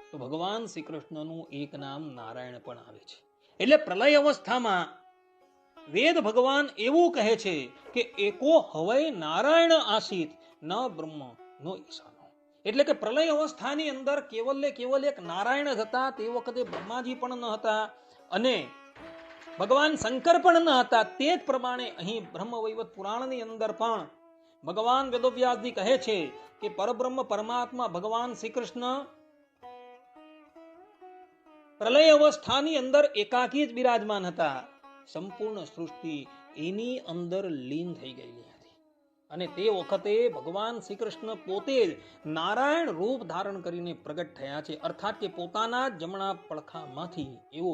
તો ભગવાન શ્રી કૃષ્ણનું એક નામ નારાયણ પણ આવે છે. એટલે પ્રલય અવસ્થામાં વેદ ભગવાન એવું કહે છે કે એકો હવૈ નારાયણ આસીત ન બ્રહ્મ નો ઈશાનો. એટલે કે પ્રલય અવસ્થાની અંદર કેવલ એક નારાયણ જ હતા. તે વખતે બ્રહ્માજી પણ ન હતા અને ભગવાન શંકર પણ ન હતા. તે જ પ્રમાણે અહીં બ્રહ્મવૈવર્ત પુરાણની અંદર પણ ભગવાન વેદવ્યાસજી કહે છે કે પરબ્રહ્મ પરમાત્મા ભગવાન શ્રી કૃષ્ણ પ્રલય અવસ્થાની અંદર એકાકી જ બિરાજમાન હતા. સંપૂર્ણ સૃષ્ટિ એની અંદર લીન થઈ ગયેલી હતી અને તે વખતે ભગવાન શ્રી કૃષ્ણ પોતે જ નારાયણ રૂપ ધારણ કરીને પ્રગટ થયા છે. અર્થાત કે પોતાના જમણા પડખામાંથી એવો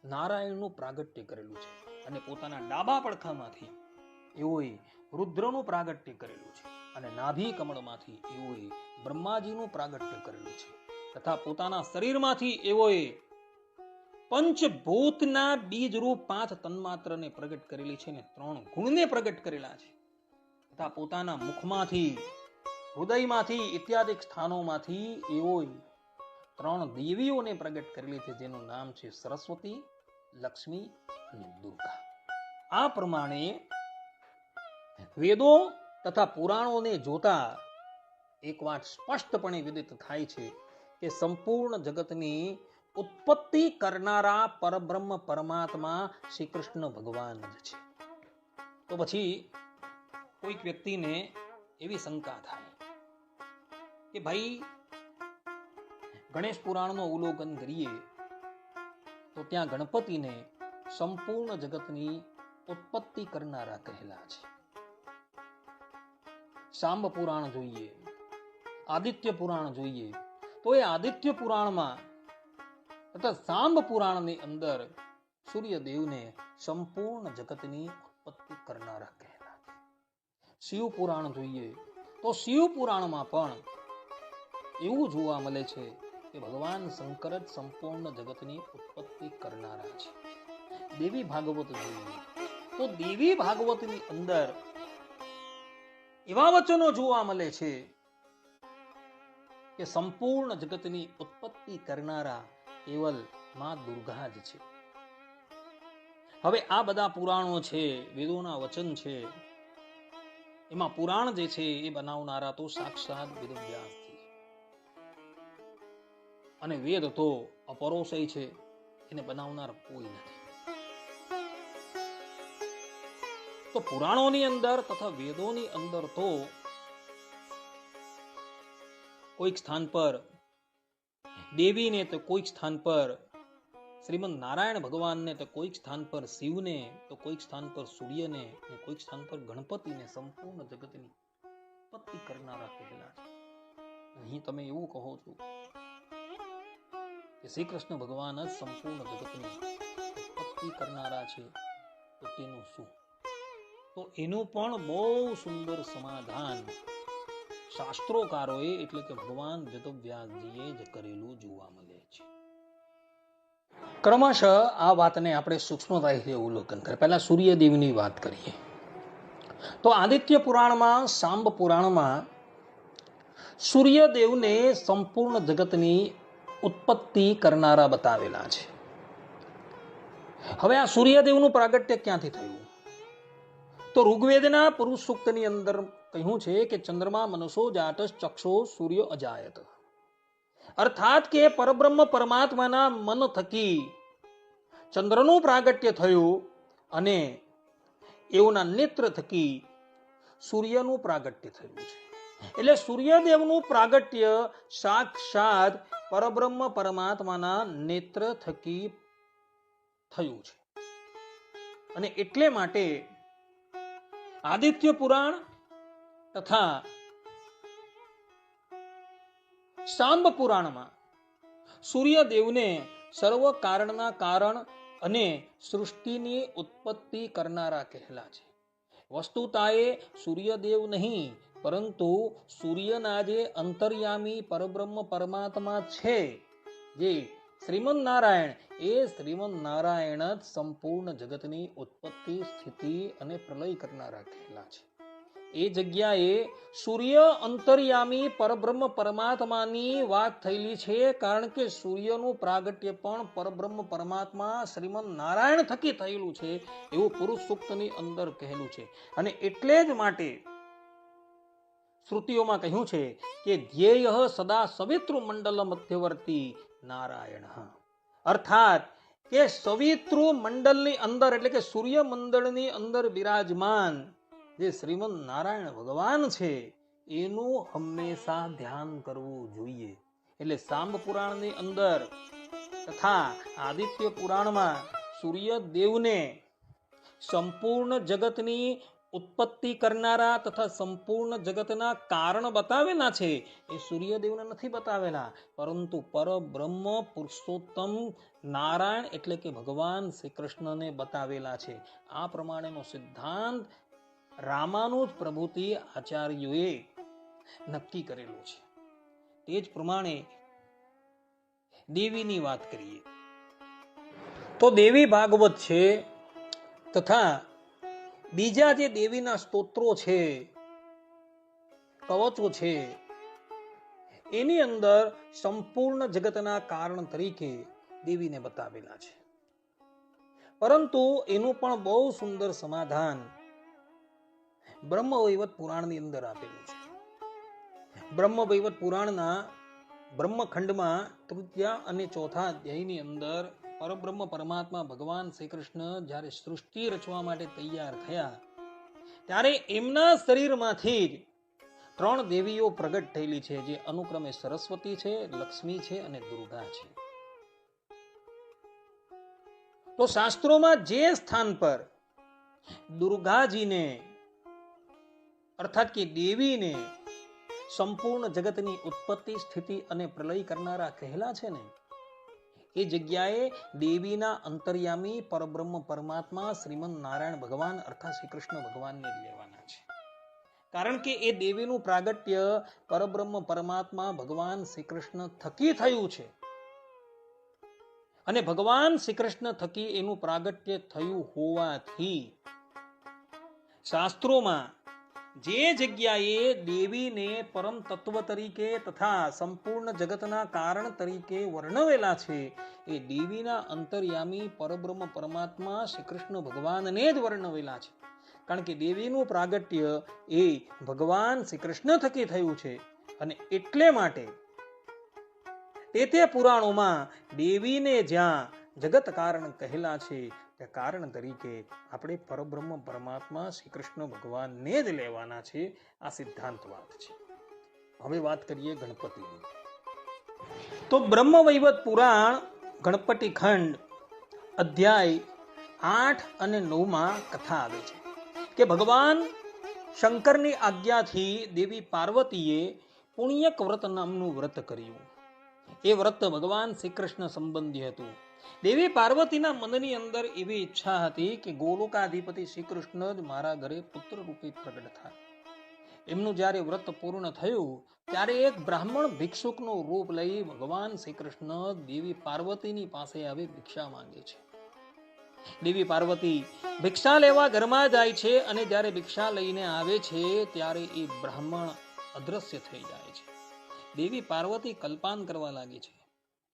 નારાયણનું પ્રાગટ્ય કરેલું છે અને પોતાના ડાબા પડખામાંથી એવો રુદ્રનું પ્રાગટ્ય કરેલું છે અને નાભી કમળમાંથી એવો બ્રહ્માજીનું પ્રાગટ્ય કરેલું છે તથા પોતાના શરીરમાંથી એવો પંચભૂતના બીજ રૂપ 5 તન્માત્રને પ્રગટ કરેલી છે ને 3 ગુણને પ્રગટ કરેલા છે તથા પોતાના મુખમાંથી હૃદયમાંથી ઇત્યાદિ સ્થાનોમાંથી એવો 3 દેવીઓને પ્રગટ કરેલી છે જેનું નામ છે સરસ્વતી, લક્ષ્મી અને દુર્ગા. આ પ્રમાણે વેદો તથા પુરાણોને જોતા એક વાત સ્પષ્ટપણે વિદિત થાય છે કે સંપૂર્ણ જગતની ઉત્પત્તિ કરનારા પરબ્રહ્મ પરમાત્મા શ્રી કૃષ્ણ ભગવાન જ છે. તો પછી કોઈક વ્યક્તિને એવી શંકા થાય કે ભાઈ ગણેશ પુરાણનો અવલોકન કરીએ તો ત્યાં ગણપતિને સંપૂર્ણ જગતની ઉત્પત્તિ કરનારા કહેલા છે. શાંબ પુરાણ જોઈએ, આદિત્ય પુરાણ જોઈએ તો એ આદિત્ય પુરાણમાં તથા શાંબ પુરાણની અંદર સૂર્યદેવને સંપૂર્ણ જગતની ઉત્પત્તિ કરનારા કહેલા છે. શિવ પુરાણ જોઈએ તો શિવ પુરાણમાં પણ એવું જોવા મળે છે કે ભગવાન શંકર જ સંપૂર્ણ જગતની ઉત્પત્તિ કરનારા છે. દેવી ભાગવત જોઈએ તો દેવી ભાગવતની અંદર એવા વચનો જોવા મળે છે કે સંપૂર્ણ જગતની ઉત્પત્તિ કરનારા કેવલ માં દુર્ગા જ છે. હવે આ બધા પુરાણો છે, વેદોના વચન છે, એમાં પુરાણ જે છે એ બનાવનારા તો સાક્ષાત વેદવ્યાસ છે અને વેદ તો અપરોષય છે, એને બનાવનાર કોઈ નથી. તો પુરાણોની અંદર તથા વેદોની અંદર તો કોઈક સ્થાન પર દેવીને તો કોઈક સ્થાન પર શ્રીમદ નારાયણ ભગવાનને તો કોઈક સ્થાન પર શિવને તો કોઈક સ્થાન પર સૂર્યને અને કોઈક સ્થાન પર ગણપતિને સંપૂર્ણ જગતની ઉત્પત્તિ કરનારા કહેલા છે. અહીં તમે એવું કહો છો કે શ્રી કૃષ્ણ ભગવાન જ સંપૂર્ણ જગતની ઉત્પત્તિ કરનારા છે તો તેનું શું? તો એનું પણ બહુ સુંદર સમાધાન શાસ્ત્રોકારોએ એટલે કે ભગવાન વેદવ્યાસજીએ જ કરેલું જોવા મળે છે. ક્રમશઃ આ વાતને આપણે સૂક્ષ્મતાથી અવલોકન કરીએ. પહેલા સૂર્યદેવની વાત કરીએ તો આદિત્ય પુરાણમાં, શાંબ પુરાણમાં સૂર્યદેવને સંપૂર્ણ જગતની ઉત્પત્તિ કરનારા બતાવેલા છે. હવે આ સૂર્યદેવનું પ્રાગટ્ય ક્યાંથી થયું? તો ઋગ્વેદના પુરુષ સૂક્તની અંદર કહ્યું છે કે ચંદ્રમા મનસો જાત ચક્ષો સૂર્ય અજાયત. અર્થાત કે પરબ્રહ્મ પરમાત્માના મન થકી ચંદ્રનું પ્રાગટ્ય થયું અને એઓના નેત્ર થકી સૂર્યનું પ્રાગટ્ય થયું છે. એટલે સૂર્યદેવનું પ્રાગટ્ય સાક્ષાત પરબ્રહ્મ પરમાત્માના નેત્ર થકી થયું છે અને એટલે માટે આદિત્ય પુરાણ તથા શાંબ પુરાણમાં સૂર્યદેવને સર્વ કારણના કારણ અને સૃષ્ટિની ઉત્પત્તિ કરનારા કહેલા છે. વસ્તુતાએ સૂર્યદેવ નહીં, પરંતુ સૂર્યના જે અંતર્યામી પરબ્રહ્મ પરમાત્મા છે, જે શ્રીમદ નારાયણ, એ શ્રીમદ નારાયણ જ સંપૂર્ણ જગતની ઉત્પત્તિ, સ્થિતિ અને પ્રલય કરનારા કહેલા છે. એ જગ્યાએ સૂર્ય અંતર્યામી પરબ્રહ્મ પરમાત્માની વાત થયેલી છે, કારણ કે સૂર્યનું પ્રાગટ્ય પણ પરબ્રહ્મ પરમાત્મા શ્રીમદ નારાયણ થકી થયેલું છે, એવું પુરુષ સૂક્તની અંદર કહેલું છે. અને એટલે જ માટે શ્રુતિઓમાં કહ્યું છે કે ધ્યેય સદા સવિતૃ મંડલ મધ્યવર્તી નારાયણ. અર્થાત કે સવિતૃ મંડળની અંદર એટલે કે સૂર્ય મંડળની અંદર બિરાજમાન જે શ્રીમદ નારાયણ ભગવાન છે, એનું હંમેશા ધ્યાન કરવું જોઈએ. એટલે સાંબ પુરાણની અંદર તથા આદિત્ય પુરાણમાં સૂર્યદેવને સંપૂર્ણ જગતની ઉત્પત્તિ કરનારા તથા સંપૂર્ણ જગતના કારણ બતાવેલા છે. એ સૂર્યદેવને નથી બતાવેલા, પરંતુ પરબ્રહ્મ પુરુષોત્તમ નારાયણ એટલે કે ભગવાન શ્રી કૃષ્ણને બતાવેલા છે. આ પ્રમાણેનો સિદ્ધાંત રામાનુજ પ્રભુતિ આચાર્યોએ નક્કી કરેલું છે. તે જ પ્રમાણે દેવીની વાત કરીએ તો દેવી ભાગવત છે, તથા બીજા જે દેવીના સ્તોત્રો છે, કવચો છે, એની અંદર સંપૂર્ણ જગતના કારણ તરીકે દેવીને બતાવેલા છે. પરંતુ એનું પણ બહુ સુંદર સમાધાન બ્રહ્મવૈવત પુરાણની અંદર આપેલું છે. બ્રહ્મવૈવત પુરાણના બ્રહ્મખંડમાં તૃતીયા અને ચોથા અધ્યાયની અંદર પરબ્રહ્મ પરમાત્મા ભગવાન શ્રી કૃષ્ણ જ્યારે સૃષ્ટિ રચવા માટે તૈયાર થયા, ત્યારે એમના શરીરમાંથી જ 3 દેવીઓ પ્રગટ થયેલી છે, જે અનુક્રમે સરસ્વતી છે, લક્ષ્મી છે અને દુર્ગા છે. તો શાસ્ત્રોમાં જે સ્થાન પર દુર્ગાજીને અર્થાત કે દેવીને સંપૂર્ણ જગતની ઉત્પત્તિ, સ્થિતિ અને પ્રલય કરનારા કહેલા છે ને, એ જગ્યાએ દેવીના અંતર્યામી પરબ્રહ્મ પરમાત્મા શ્રીમદ નારાયણ ભગવાન અર્થાત શ્રી કૃષ્ણ ભગવાનને જ લેવાના છે. કારણ કે એ દેવીનું પ્રાગટ્ય પરબ્રહ્મ પરમાત્મા ભગવાન શ્રી કૃષ્ણ થકી થયું છે, અને ભગવાન શ્રી કૃષ્ણ થકી એનું પ્રાગટ્ય થયું હોવાથી શાસ્ત્રોમાં જે જગ્યાએ દેવીને પરમ તત્વ તરીકે તથા સંપૂર્ણ જગતના કારણ તરીકે વર્ણવેલા છે, એ દેવીના અંતર્યામી પરબ્રહ્મ પરમાત્મા શ્રી કૃષ્ણ ભગવાનને જ વર્ણવેલા છે. કારણ કે દેવીનું પ્રાગટ્ય એ ભગવાન શ્રી કૃષ્ણ થકી થયું છે, અને એટલે માટે તે પુરાણોમાં દેવીને જ્યાં જગત કારણ કહેલા છે, તે કારણ તરીકે આપણે પરબ્રહ્મ પરમાત્મા શ્રી કૃષ્ણ ભગવાનને જ લેવાના છે. આ સિદ્ધાંત વાત છે. હવે વાત કરીએ ગણપતિની. તો બ્રહ્મવૈવત પુરાણ ગણપતિ ખંડ અધ્યાય 8 અને 9 કથા આવે છે કે ભગવાન શંકરની આજ્ઞાથી દેવી પાર્વતીએ પુણ્યક વ્રત નામનું વ્રત કર્યું. એ વ્રત ભગવાન શ્રી કૃષ્ણ સંબંધી હતું. દેવી પાર્વતીના મનની અંદર એવી ઈચ્છા હતી કે ગોલોકાધિપતિ શ્રી કૃષ્ણ જ મારા ઘરે પુત્ર રૂપે પ્રગટ થાય. એમનું જ્યારે વ્રત પૂર્ણ થયું, ત્યારે એક બ્રાહ્મણ ભિક્ષુકનું રૂપ લઈ ભગવાન શ્રી કૃષ્ણ દેવી પાર્વતીની પાસે આવી ભિક્ષા માંગે છે. દેવી પાર્વતી ભિક્ષા લેવા ઘરમાં જાય છે, અને જ્યારે ભિક્ષા લઈને આવે છે, ત્યારે એ બ્રાહ્મણ અદ્રશ્ય થઈ જાય છે. દેવી પાર્વતી કલ્પાન કરવા લાગી છે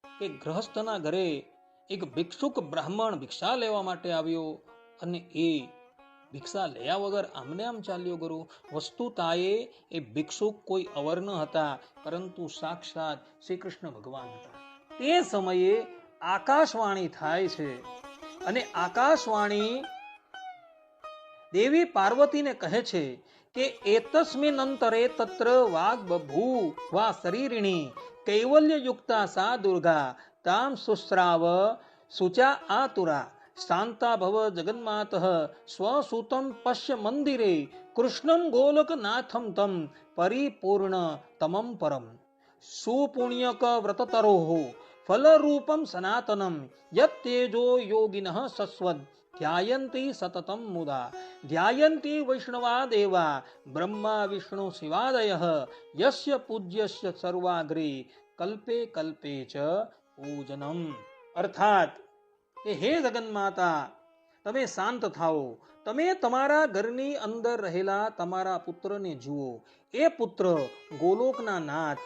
કે ગૃહસ્થના ઘરે એક ભિક્ષુક બ્રાહ્મણ ભિક્ષા લેવા માટે આવ્યો, અને એ ભિક્ષા લયા વગર આમને આમ ચાલ્યો ગયો. વસ્તુતાએ એ ભિક્ષુક કોઈ અવર ન હતા, પરંતુ સાક્ષાત શ્રી કૃષ્ણ ભગવાન હતા. તે સમયે આકાશવાણી થાય છે, અને આકાશવાણી દેવી પાર્વતીને કહે છે કે એતસ્મિન અંતરે તત્ર વાગ બભૂ વા શરીરિણી કૈવલ્ય યુક્તા સા દુર્ગા તામ સુશ્રાવ સુચા આતુરા શાંતા ભવ જગન્માતઃ સ્વસૂતમ પશ્ય મંદિરે કૃષ્ણમ ગોલકનાથમ તમ પરિપૂર્ણ તમમ પરમ સુપુણ્યક વ્રતતરોઃ ફલરૂપમ સનાતનમ યત તેજો યોગિનઃ સસ્વદ ધ્યાયંતી સતતમ મુદા ધ્યાયંતી વૈષ્ણવા દેવા બ્રહ્મા વિષ્ણુ શિવાદયઃ યસ્ય પૂજ્યસ્ય સર્વાગ્રે કલ્પે કલ્પે ચ પૂજનમ. અર્થાત કે હે જગન્માતા, તમે શાંત થાઓ, તમે તમારા ઘરની અંદર રહેલા તમારા પુત્રને જુઓ. એ પુત્ર ગોલોકના નાથ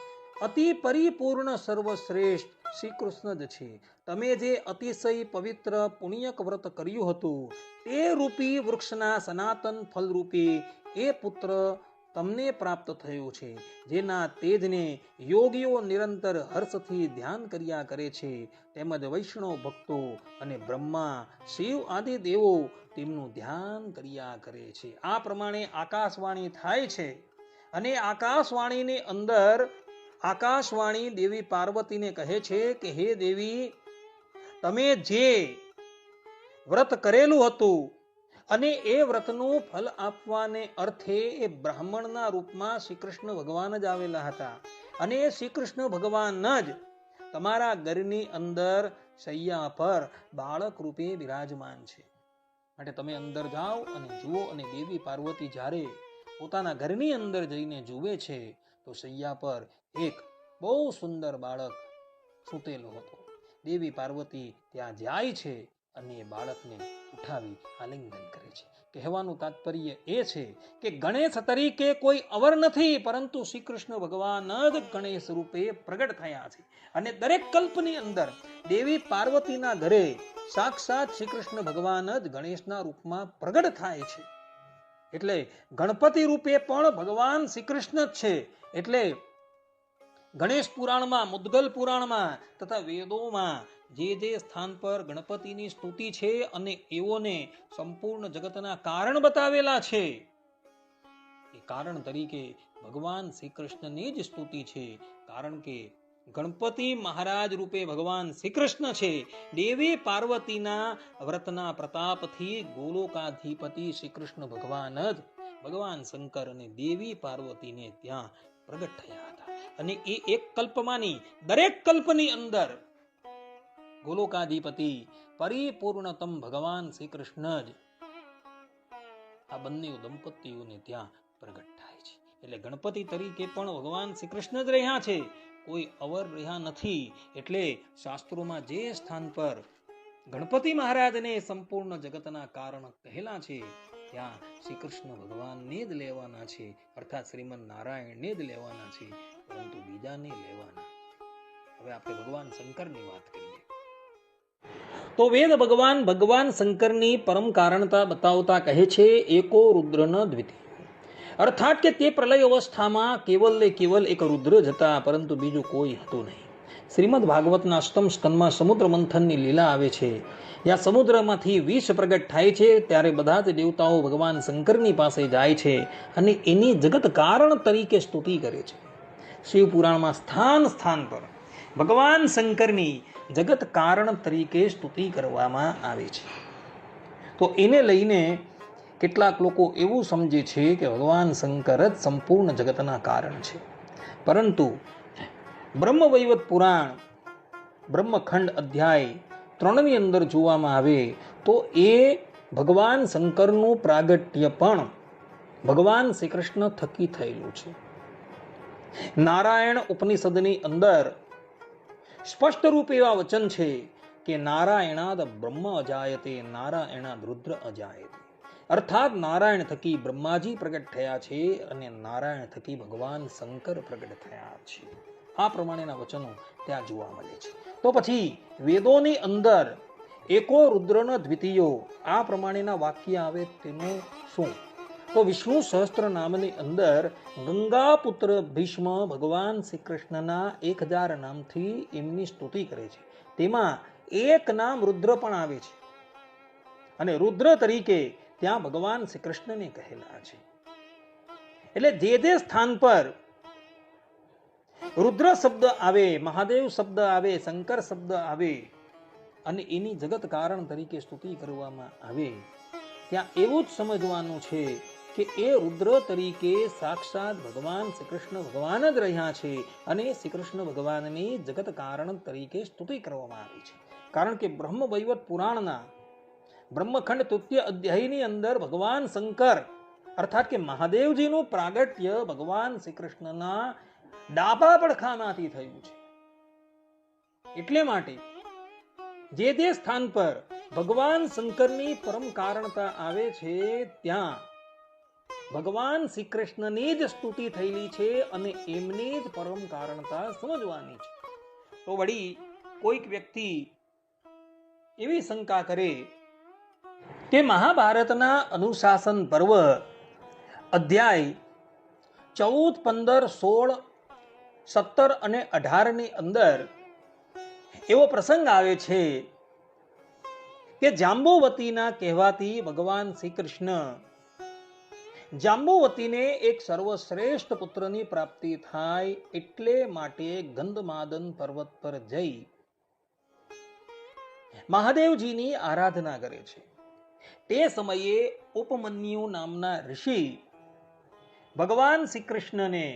અતિ પરિપૂર્ણ સર્વશ્રેષ્ઠ શ્રી કૃષ્ણ જ છે. તમે જે અતિશય પવિત્ર પુણ્યક વ્રત કર્યું હતું તે રૂપી વૃક્ષના સનાતન ફલરૂપી એ પુત્ર તમને પ્રાપ્ત થયો છે, જેના તેજને યોગીઓ નિરંતર હર્ષથી ધ્યાન કર્યા કરે છે, તેમજ વૈષ્ણવ ભક્તો અને બ્રહ્મા શિવ આદિ દેવો તેમનું ધ્યાન કર્યા કરે છે. આ પ્રમાણે આકાશવાણી થાય છે અને આકાશવાણીની અંદર આકાશવાણી દેવી પાર્વતીને કહે છે કે હે દેવી, તમે જે વ્રત કરેલું હતું અને એ વ્રતનું ફલ આપવાને અર્થે એ બ્રાહ્મણના રૂપમાં શ્રી કૃષ્ણ ભગવાન જ આવેલા હતા અને એ શ્રી કૃષ્ણ ભગવાન જ તમારા ઘરની અંદર શૈયા પર બાળક રૂપે બિરાજમાન છે. માટે તમે અંદર જાઓ અને જુઓ. અને દેવી પાર્વતી જ્યારે પોતાના ઘરની અંદર જઈને જુએ છે તો શૈયા પર એક બહુ સુંદર બાળક સૂતેલો હતો. દેવી પાર્વતી ત્યાં જાય છે અને એ બાળકને ઉઠાવી આલિંગન કરે છે. કહેવાનું તાત્પર્ય એ છે કે ગણેશ તરીકે કોઈ અવર નથી, પરંતુ શ્રી કૃષ્ણ ભગવાન જ ગણેશ રૂપે પ્રગટ થયા છે. અને દરેક કલ્પની અંદર દેવી પાર્વતીના ઘરે સાક્ષાત શ્રી કૃષ્ણ ભગવાન જ ગણેશના રૂપમાં પ્રગટ થાય છે. એટલે ગણપતિ રૂપે પણ ભગવાન શ્રી કૃષ્ણ જ છે. એટલે ગણેશ પુરાણમાં, મુદ્ગલ પુરાણમાં તથા વેદોમાં જે સ્થાન પર ગણપતિની સ્તુતિ છે અને એઓને સંપૂર્ણ જગતના કારણ બતાવેલા છે, એ કારણ તરીકે ભગવાન શ્રી કૃષ્ણની જ સ્તુતિ છે. કારણ કે ગણપતિ મહારાજ રૂપે ભગવાન શ્રી કૃષ્ણ છે. દેવી પાર્વતીના વ્રતના પ્રતાપથી ગોલોકાધિપતિ શ્રી કૃષ્ણ ભગવાન જ ભગવાન શંકર અને દેવી પાર્વતીને ત્યાં પ્રગટ થયા હતા. અને એ એક કલ્પમાંની દરેક કલ્પની અંદર ગોલોકાધિપતિ પરિપૂર્ણતમ ભગવાન શ્રી કૃષ્ણ જ આ બંને દંપતીઓને ત્યાં પ્રગટ થાય છે. એટલે ગણપતિ તરીકે પણ ભગવાન શ્રી કૃષ્ણ જ રહ્યા છે, કોઈ અવર રહ્યા નથી. એટલે શાસ્ત્રોમાં જે સ્થાન પર ગણપતિ મહારાજને સંપૂર્ણ જગતના કારણ કહેલા છે ત્યાં શ્રી કૃષ્ણ ભગવાનને જ લેવાના છે, અર્થાત શ્રીમદ નારાયણને જ લેવાના છે, પરંતુ બીજાને લેવાના. હવે આપણે ભગવાન શંકરની વાત કરીએ તો વેદ ભગવાન શંકરની પરમ કારણતા બતાવતા કહે છે એકો રુદ્ર ન દ્વિતીય. અર્થાત કે તે પ્રલય અવસ્થામાં કેવલ એક રુદ્ર જ હતા, પરંતુ બીજું કોઈ હતું નહીં. શ્રીમદ ભાગવતના અષ્ટમ સ્કંદમાં સમુદ્ર મંથનની લીલા આવે છે. જ્યાં સમુદ્રમાંથી વિષ પ્રગટ થાય છે ત્યારે બધા જ દેવતાઓ ભગવાન શંકરની પાસે જાય છે અને એની જગત કારણ તરીકે સ્તુતિ કરે છે. શિવ પુરાણમાં સ્થાન પર ભગવાન શંકરની જગત કારણ તરીકે સ્તુતિ કરવામાં આવે છે. તો એને લઈને કેટલાક લોકો એવું સમજે છે કે ભગવાન શંકર જ સંપૂર્ણ જગતના કારણ છે. પરંતુ બ્રહ્મવૈવત પુરાણ બ્રહ્મખંડ અધ્યાય 3ની અંદર જોવામાં આવે તો એ ભગવાન શંકરનું પ્રાગટ્ય પણ ભગવાન શ્રી કૃષ્ણ થકી થયેલું છે. નારાયણ ઉપનિષદની અંદર સ્પષ્ટ રૂપે એવા વચન છે કે નારાયણાદ બ્રહ્મ અજાયતે નારાયણાદ રુદ્ર અજાયતે. અર્થાત નારાયણ થકી બ્રહ્માજી પ્રગટ થયા છે અને નારાયણ થકી ભગવાન શંકર પ્રગટ થયા છે. આ પ્રમાણેના વચનો ત્યાં જોવા મળે છે. તો પછી વેદોની અંદર એકો રુદ્રનો દ્વિતીયો આ પ્રમાણેના વાક્ય આવે તેનું શું? તો વિષ્ણુ સહસ્ત્ર નામની અંદર ગંગાપુત્ર ભીષ્મ ભગવાન શ્રી કૃષ્ણના 1000 નામથી એમની સ્તુતિ કરે છે. તેમાં એક નામ રુદ્ર પણ આવે છે અને રુદ્ર તરીકે ત્યાં ભગવાન શ્રી કૃષ્ણને કહેલા છે. એટલે જે સ્થાન પર રુદ્ર શબ્દ આવે, મહાદેવ શબ્દ આવે, શંકર શબ્દ આવે અને એની જગત કારણ તરીકે સ્તુતિ કરવામાં આવે, ત્યાં એવું જ સમજવાનું છે કે એ રુદ્ર તરીકે સાક્ષાત ભગવાન શ્રી કૃષ્ણ ભગવાન જ રહ્યા છે અને શ્રી કૃષ્ણ ભગવાનની જગત કારણ તરીકે સ્તુતિ કરવામાં આવી છે. કારણ કે બ્રહ્મ વૈવત પુરાણના બ્રહ્મખંડ તૃતીય અધ્યાયની અંદર ભગવાન શંકર અર્થાત કે મહાદેવજીનું પ્રાગટ્ય ભગવાન શ્રી કૃષ્ણના ડાબા પડખામાંથી થયું છે. એટલે માટે જે તે સ્થાન પર ભગવાન શંકરની પરમ કારણતા આવે છે ત્યાં ભગવાન શ્રી કૃષ્ણની જ સ્તુતિ થયેલી છે અને એમની જ પરમ કારણતા સમજવાની છે. તો વળી કોઈક વ્યક્તિ એવી શંકા કરે કે મહાભારતના અનુશાસન પર્વ અધ્યાય 14, 15, 16, 17 અને 18 ની અંદર એવો પ્રસંગ આવે છે કે જાંબુવતીના કહેવાથી ભગવાન શ્રી કૃષ્ણ જાંબુવતીને એક સર્વશ્રેષ્ઠ પુત્રની પ્રાપ્તિ થાય એટલે માટે ગંધમાદન પર્વત પર જઈ મહાદેવજીની આરાધના કરે છે. તે સમયે ઉપમન્યુ નામના ઋષિ ભગવાન શ્રી કૃષ્ણને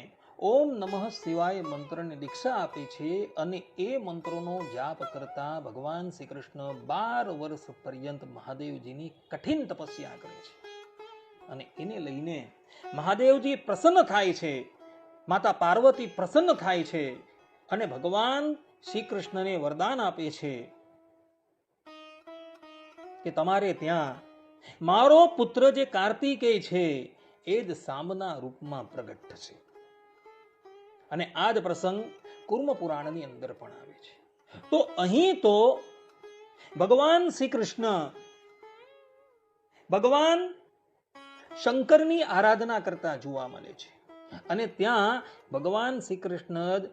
ઓમ નમઃ શિવાય મંત્રની દીક્ષા આપે છે અને એ મંત્રોનો જાપ કરતા ભગવાન શ્રી કૃષ્ણ 12 વર્ષ પર્યંત મહાદેવજીની કઠિન તપસ્યા કરે છે. અને એને લઈને મહાદેવજી પ્રસન્ન થાય છે, માતા પાર્વતી પ્રસન્ન થાય છે અને ભગવાન શ્રી કૃષ્ણને વરદાન આપે છે કે તમારે ત્યાં મારો પુત્ર જે કાર્તિકેય છે એ જ સામના રૂપમાં પ્રગટ થશે. અને આ જ પ્રસંગ કુર્મ પુરાણની અંદર પણ આવે છે. તો અહીં તો ભગવાન શ્રી કૃષ્ણ ભગવાન શંકરની આરાધના કરતા જોવા મળે છે અને ત્યાં ભગવાન શ્રી કૃષ્ણ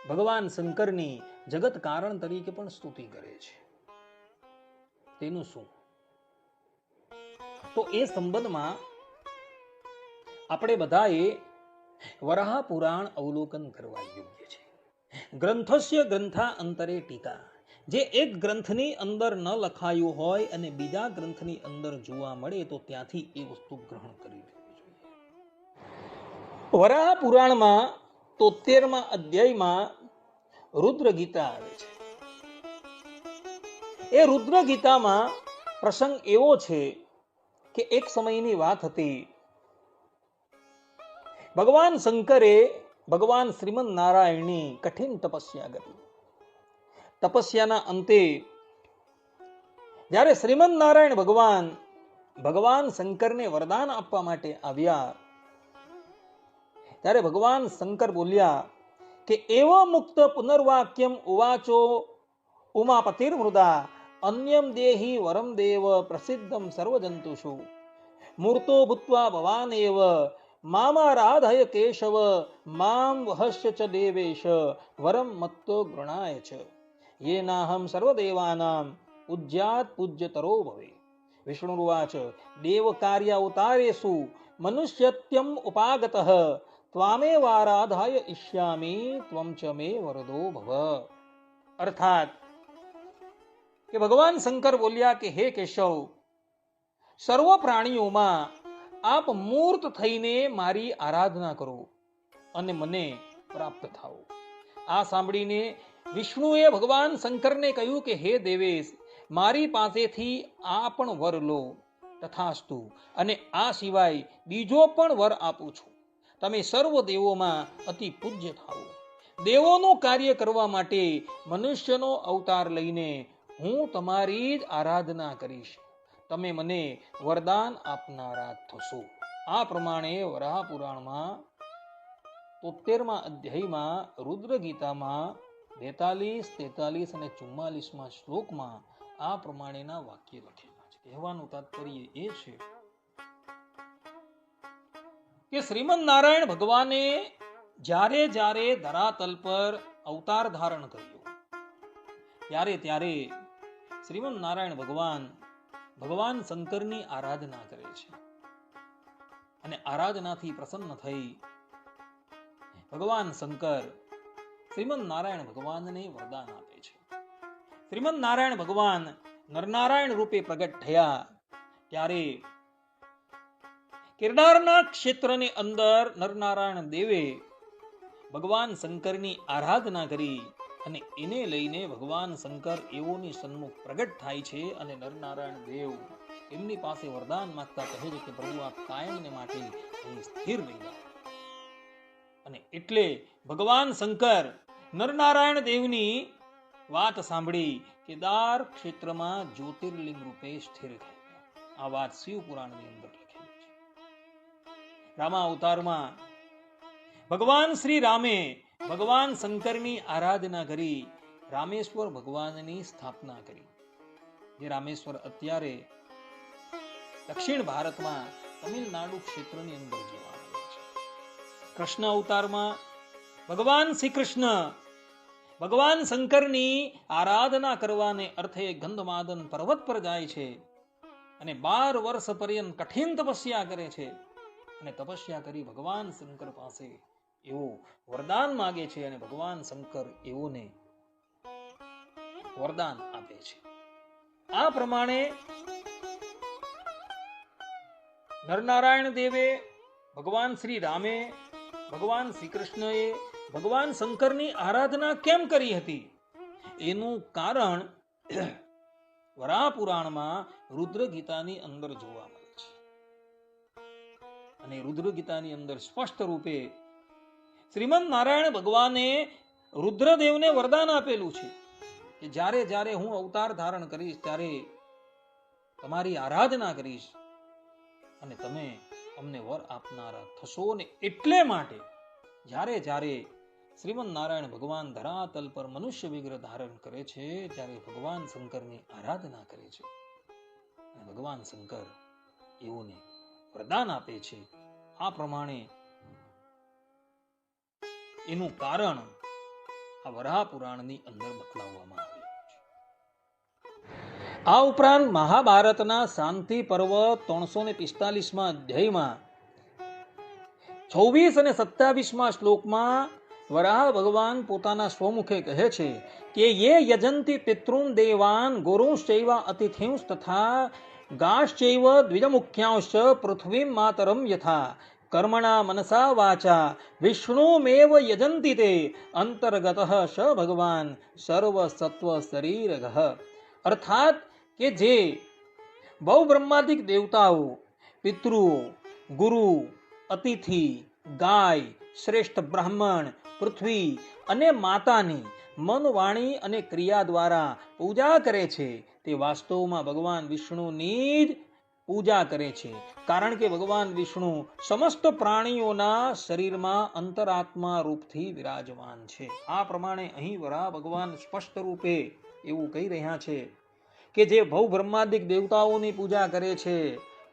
ભગવાન શંકરની જગત કારણ તરીકે પણ સ્તુતિ કરે છે. તેનું શું? તો એ સંબંધમાં આપણે બધાએ વરાહ પુરાણ અવલોકન કરવા યોગ્ય છે. ગ્રંથસ્ય ગ્રંથા અંતરે ટીકા, જે એક ગ્રંથની અંદર ન લખાયું હોય અને બીજા ગ્રંથની અંદર જોવા મળે તો ત્યાંથી એ વસ્તુ ગ્રહણ કરી લેવી જોઈએ. વરાહ પુરાણમાં 73મા અધ્યાયમાં રુદ્ર ગીતા આવે છે. એ રુદ્ર ગીતામાં પ્રસંગ એવો છે કે એક સમયની વાત હતી. ભગવાન શંકરે ભગવાન શ્રીમદ નારાયણની કઠિન તપસ્યા કરી. તપસ્યાના અંતે જ્યારે શ્રીમદ નારાયણ ભગવાન શંકરને વરદાન આપવા માટે આવ્યા ત્યારે ભગવાન શંકર બોલ્યા કે એવ મુક્ત પુનર્વાક્યમ ઉવાચો ઉમાપતિર્મૃદા અન્યમ દેહી વરમ દેવ પ્રસિદ્ધમ સર્વજંતુષુ મૂર્તો ભૂત્વા ભવાનેવ મામારાધય કેશવ મામ વહસ્ય ચ દેવેશ વરમ મત્તો ગૃણાય ચ યેનાહમ સર્વદેવાનામ પૂજ્યાત પૂજ્યતરો ભવે. વિષ્ણુર્વાચ દેવ કાર્યાવતારેષુ મનુષ્યત્યમ ઉપાગતઃ ત્વામેવારાધાય ઇષ્યામિ ત્વમ ચ મે વરદો ભવ. અર્થાત કે ભગવાન શંકર બોલ્યા કે હે કેશવ, સર્વ પ્રાણીઓમાં આપ મૂર્ત થઈને મારી આરાધના કરો અને મને પ્રાપ્ત થાઓ. આ સાંભળીને વિષ્ણુએ ભગવાન શંકરને કહ્યું કે હે દેવેશ, મારી પાસેથી આ પણ વર લો. તથાસ્તુ. અને આ સિવાય બીજો પણ વર આપું છું. તમે સર્વ દેવોમાં અતિ પૂજ્ય થાઓ. દેવોનું કાર્ય કરવા માટે મનુષ્યનો અવતાર લઈને હું તમારી જ આરાધના કરીશ. તમે મને વરદાન આપનારા થશો. આ પ્રમાણે વરાહ પુરાણમાં 73મા અધ્યાયમાં રુદ્ર ગીતામાં 42, 43 અને 44મા શ્લોકમાં આ પ્રમાણેના વાક્ય લખેલા છે. કહેવાનું તાત્પર્ય એ છે કે શ્રીમદ નારાયણ ભગવાને જ્યારે જ્યારે ધરાતલ પર અવતાર ધારણ કર્યો ત્યારે શ્રીમદ નારાયણ ભગવાન શંકરની આરાધના કરે છે અને આરાધનાથી પ્રસન્ન થઈ ભગવાન શંકર શ્રીમદ નારાયણ ભગવાનને વરદાન આપે છે. શ્રીમદ નારાયણ ભગવાન નરનારાયણ રૂપે પ્રગટ થયા ત્યારે કેદારના ક્ષેત્રની અંદર નરનારાયણ દેવે ભગવાન શંકરની આરાધના કરી અને એને લઈને ભગવાન શંકર એવોની સન્મુખ પ્રગટ થાય છે અને નરનારાયણ દેવ એમની પાસે વરદાન માંગતા કહે છે કે પ્રભુ આપ કાયમને માટે અહીં સ્થિર રહી જાઓ. અને એટલે ભગવાન શંકર નરનારાયણ દેવની વાત સાંભળી કેદાર ક્ષેત્રમાં જ્યોતિર્લિંગ રૂપે સ્થિર થઈ ગયા. આ વાત શિવ પુરાણની અંદર લખેલી છે. રામા અવતારમાં ભગવાન શ્રી રામે ભગવાન શંકરની આરાધના કરી રામેશ્વર ભગવાનની સ્થાપના કરી. જે રામેશ્વર અત્યારે દક્ષિણ ભારતમાં તમિલનાડુ ક્ષેત્રની અંદર જોવા મળે છે. કૃષ્ણ અવતારમાં ભગવાન શ્રી કૃષ્ણ ભગવાન શંકરની આરાધના કરવાને અર્થે ગંધમાદન પર્વત પર જાય છે અને 12 વર્ષ પર્યંત કઠિન તપસ્યા કરે છે અને તપસ્યા કરી ભગવાન શંકર પાસે એવો વરદાન માગે છે અને ભગવાન શંકર એવોને વરદાન આપે છે. આ પ્રમાણે નરનારાયણ દેવે, ભગવાન શ્રી રામે, ભગવાન શ્રી કૃષ્ણએ ભગવાન શંકરની આરાધના કેમ કરી હતી એનું કારણ વરાહ પુરાણમાં રુદ્ર ગીતાની અંદર જોવા મળે છે. અને રુદ્ર ગીતાની અંદર સ્પષ્ટ રૂપે શ્રીમદ નારાયણ ભગવાને રુદ્રદેવને વરદાન આપેલું છે કે જ્યારે જ્યારે હું અવતાર ધારણ કરીશ ત્યારે તમારી આરાધના કરીશ અને તમે અમને વર આપનારા થશો. ને એટલે માટે જ્યારે જ્યારે શ્રીમદ નારાયણ ભગવાન ધરાતલ પર મનુષ્ય વિગ્રહ ધારણ કરે છે ત્યારે ભગવાન શંકરની આરાધના કરે છે અને ભગવાન શંકર એઓને વરદાન આપે છે. આ પ્રમાણે એનું કારણ આ વરાહ પુરાણની અંદર બતલાવવામાં આવ્યું છે. આ ઉપરાંત મહાભારતના શાંતિ પર્વ 345માં અધ્યાયમાં 26 અને 27માં શ્લોકમાં વરાહ ભગવાન પોતાના સ્વમુખે કહે છે કે યે યજંતિ પિતૃન દેવાન ગુરુશ્ચૈવ અતિથિંશ તથા ગાશ્ચૈવ દ્વિજમુખ્યાંશ પૃથ્વીમ માતરમ યથા કર્મણા મનસા વાચા વિષ્ણુમેવ યજંતિ તે અંતર્ગતઃ સ ભગવાન સર્વ સત્વ શરીરગઃ. અર્થાત કે જે બહુ બ્રહ્માદિક દેવતાઓ, પિતૃઓ, ગુરુ, અતિથિ, ગાય, શ્રેષ્ઠ બ્રાહ્મણ, પૃથ્વી અને માતાની મન, વાણી અને ક્રિયા દ્વારા પૂજા કરે છે તે વાસ્તવમાં ભગવાન વિષ્ણુની જ પૂજા કરે છે. કારણ કે ભગવાન વિષ્ણુ સમસ્ત પ્રાણીઓના શરીરમાં અંતરાત્મા રૂપથી વિરાજમાન છે. આ પ્રમાણે અહીં વરાહ ભગવાન સ્પષ્ટ રૂપે એવું કહી રહ્યા છે કે જે ભવ બ્રહ્માદિક દેવતાઓની પૂજા કરે છે,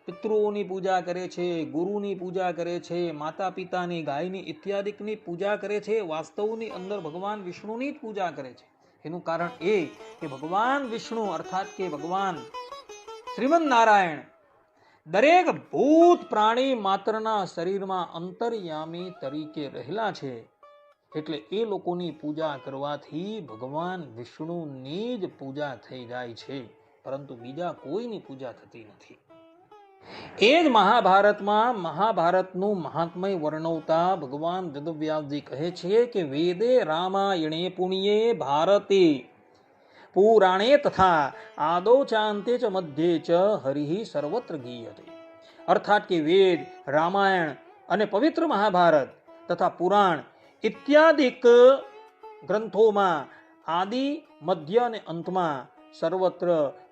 પિતૃઓની પૂજા કરે છે, ગુરુની પૂજા કરે છે, માતા પિતાની, ગાયની ઇત્યાદિકની પૂજા કરે છે, વાસ્તવની અંદર ભગવાન વિષ્ણુની જ પૂજા કરે છે. એનું કારણ એ કે ભગવાન વિષ્ણુ અર્થાત કે ભગવાન શ્રીમદ નારાયણ દરેક ભૂત પ્રાણી માત્રના શરીરમાં અંતર્યામી તરીકે રહેલા છે. એટલે એ લોકોની પૂજા કરવાથી ભગવાન વિષ્ણુની જ પૂજા થઈ જાય છે, પરંતુ બીજા કોઈની પૂજા થતી નથી. એ જ મહાભારતમાં મહાભારતનું મહાત્મય વર્ણવતા ભગવાન વેદવ્યાસજી કહે છે કે વેદે રામાયણે પુણ્યે ભારતે પુરાણે તથા આદૌ ચાંતે ચ મધ્યે ચ હરિ સર્વત્ર ગીયતે. અર્થાત કે વેદ, રામાયણ અને પવિત્ર મહાભારત તથા પુરાણ ઇત્યાદિક ગ્રંથોમાં આદિ, મધ્ય અને અંતમાં સર્વત્ર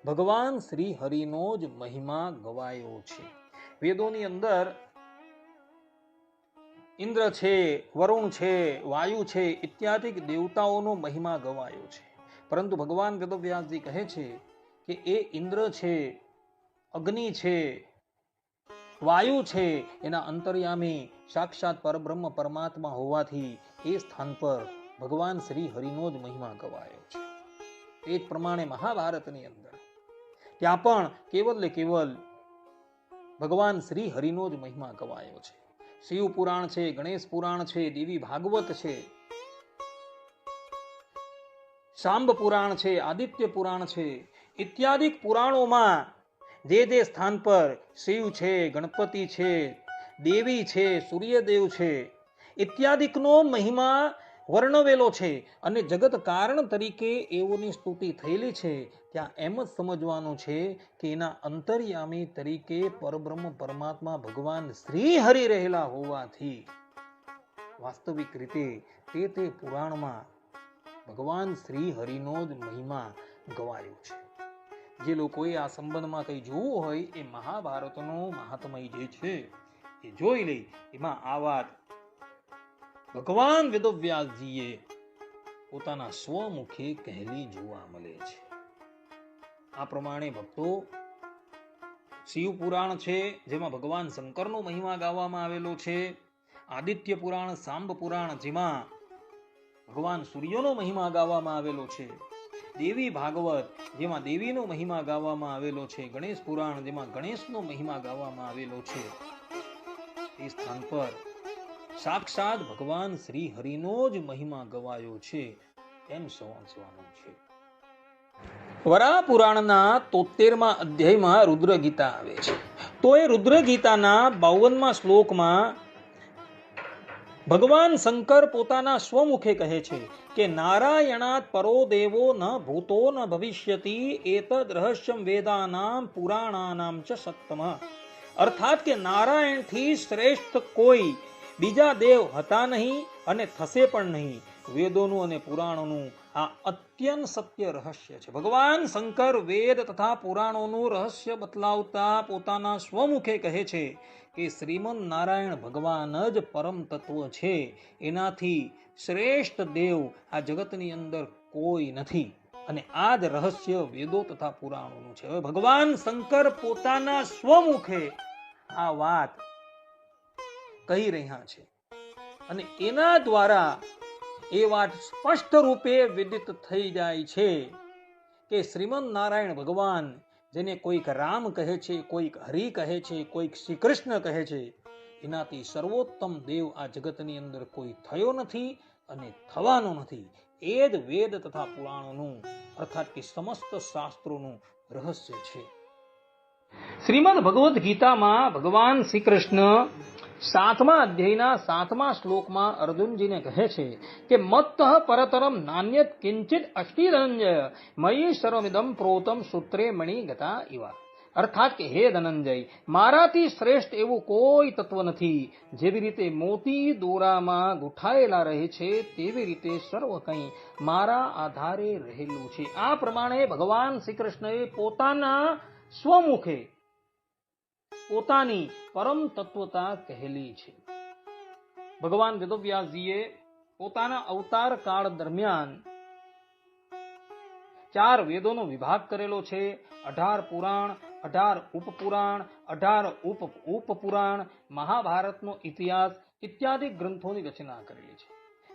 ભગવાન શ્રી હરિનો જ મહિમા ગવાયો છે. વેદોની અંદર ઇન્દ્ર છે, વરુણ છે, વાયુ છે ઇત્યાદિક દેવતાઓનો મહિમા ગવાયો છે. પરંતુ ભગવાન વેદવ્યાસજી કહે છે કે એ ઇન્દ્ર છે, અગ્નિ છે, વાયુ છે એના અંતર્યામી સાક્ષાત પરબ્રહ્મ પરમાત્મા હોવાથી એ સ્થાન પર ભગવાન શ્રી હરિનો જ મહિમા ગવાયો છે. એ જ પ્રમાણે મહાભારતની અંદર ત્યાં પણ કેવલ ને કેવલ ભગવાન શ્રી હરિનો જ મહિમા ગવાયો છે. શિવ પુરાણ છે, ગણેશ પુરાણ છે, દેવી ભાગવત છે, શાંબ પુરાણ છે, આદિત્ય પુરાણ છે ઇત્યાદિક પુરાણોમાં જે જે સ્થાન પર શિવ છે, ગણપતિ છે, દેવી છે, સૂર્યદેવ છે ઇત્યાદિકનો મહિમા વર્ણવેલો છે અને જગત કારણ તરીકે એઓની સ્તુતિ થયેલી છે, ત્યાં એમ જ સમજવાનું છે કે એના અંતર્યામી તરીકે પરબ્રહ્મ પરમાત્મા ભગવાન શ્રી હરિ રહેલા હોવાથી વાસ્તવિક રીતે તે પુરાણમાં ભગવાન શ્રી હરિનો જ મહિમા ગવાયો છે. જે લોકોએ આ સંબંધમાં કંઈ જોવું હોય એ મહાભારતનો મહાત્મય જે છે એ જોઈ લે. એમાં આ વાત ભગવાન વેદવ્યાસજીએ પોતાના સ્વમુખે કહેલી જોવા મળે છે. આ પ્રમાણે ભક્તો શિવ પુરાણ છે જેમાં ભગવાન શંકરનો મહિમા ગાવામાં આવેલો છે, આદિત્ય પુરાણ, સાંબ પુરાણ જેમાં ભગવાન સૂર્યનો મહિમા ગાવામાં આવેલો છે, દેવી ભાગવત જેમાં દેવીનો મહિમા ગાવામાં આવેલો છે, ગણેશ પુરાણ જેમાં ગણેશનો મહિમા ગાવામાં આવેલો છે. એ સ્થાન પર સાક્ષાત ભગવાન શ્રી હરિનો જ મહિમા ગવાયો છે એમ સમજવાનું છે. વરા પુરાણના 73મા અધ્યાયમાં રુદ્ર ગીતા આવે છે. તો એ રુદ્ર ગીતાના 52મા શ્લોકમાં ભગવાન શંકર પોતાના સ્વમુખે કહે છે કે નારાયણાત પરો દેવો ન ભૂતો ન ભવિષ્યતિ એતદ રહસ્યમ વેદાનામ પુરાણાનામ ચ સત્તમ. અર્થાત કે નારાયણથી શ્રેષ્ઠ કોઈ બીજા દેવ હતા નહીં અને થશે પણ નહીં. વેદોનું અને પુરાણોનું આ અત્યંત સત્ય રહસ્ય છે. ભગવાન શંકર વેદ તથા પુરાણોનું રહસ્ય બતલાવતા પોતાના સ્વમુખે કહે છે કે શ્રીમન નારાયણ ભગવાન જ પરમ તત્વ છે, એનાથી શ્રેષ્ઠ દેવ આ જગતની અંદર કોઈ નથી અને આ જ રહસ્ય વેદો તથા પુરાણોનું છે. હવે ભગવાન શંકર પોતાના સ્વમુખે આ વાત કહી રહ્યા છે અને એના દ્વારા એ વાત સ્પષ્ટ રૂપે વિદિત થઈ જાય છે કે શ્રીમન નારાયણ ભગવાન, જેને કોઈક રામ કહે છે, કોઈક હરિ કહે છે, કોઈક શ્રી કૃષ્ણ કહે છે, એનાથી સર્વોત્તમ દેવ આ જગતની અંદર કોઈ થયો નથી અને થવાનો નથી. એ જ વેદ તથા પુરાણોનું અર્થાત કે સમસ્ત શાસ્ત્રોનું રહસ્ય છે. શ્રીમદ ભગવદ્ ગીતામાં ભગવાન શ્રી કૃષ્ણ 7મા અધ્યાયના 7મા શ્લોકમાં અર્જુનજીને કહે છે કે મત્તઃ પરતરમ નાન્યત કિંચિત અસ્તિ ધનંજય મયી સર્વમિદં પ્રોતમ સૂત્રે મણિ ગતા ઇવા. અર્થાત કે હે ધનંજય, મારાથી શ્રેષ્ઠ એવું કોઈ તત્વ નથી. જેવી રીતે મોતી દોરામાં ગૂંથાયેલા રહે છે તેવી રીતે સર્વ કંઈ મારા આધારે રહેલું છે. આ પ્રમાણે ભગવાન શ્રી કૃષ્ણએ પોતાના સ્વમુખે પોતાની પરમ તત્વતા કહેલી છે. ભગવાન વેદવ્યાસજીએ પોતાના અવતાર કાળ દરમિયાન 4 વેદોનો વિભાગ કરેલો છે. 18 પુરાણ, 18 ઉપપુરાણ, 18 ઉપપુરાણ, મહાભારતનો ઇતિહાસ ઇત્યાદિ ગ્રંથોની રચના કરેલી છે.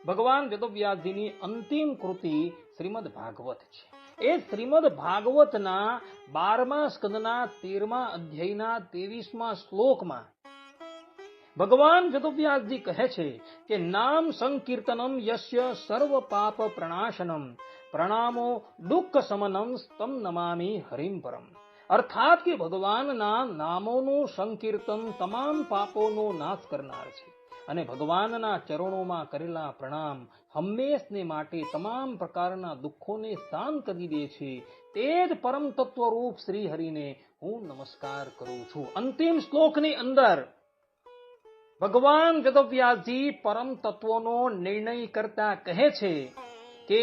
ભગવાન વેદવ્યાસજીની અંતિમ કૃતિ શ્રીમદ ભાગવત છે. એ શ્રીમદ ભાગવતના 12મા સ્કંદના 13મા અધ્યાયના 23મા શ્લોકમાં ભગવાન વેદવ્યાસજી કહે છે કે નામ સંકીર્તનમ યસ્ય સર્વ પાપ પ્રણાશનમ પ્રણામો દુઃખ સમનમ તમ નમામિ હરિમ પરમ. અર્થાત કે ભગવાનના નામોનું સંકીર્તન તમામ પાપોનો નાશ કરનાર છે અને ભગવાનના ચરણોમાં કરેલા પ્રણામ હંમેશને માટે તમામ પ્રકારના દુઃખોને શાંત કરી દે છે. તે જ પરમ તત્વરૂપ શ્રી હરિને હું નમસ્કાર કરું છું. અંતિમ શ્લોકની અંદર ભગવાન વેદવ્યાસજી પરમ તત્વનો નિર્ણય કરતા કહે છે કે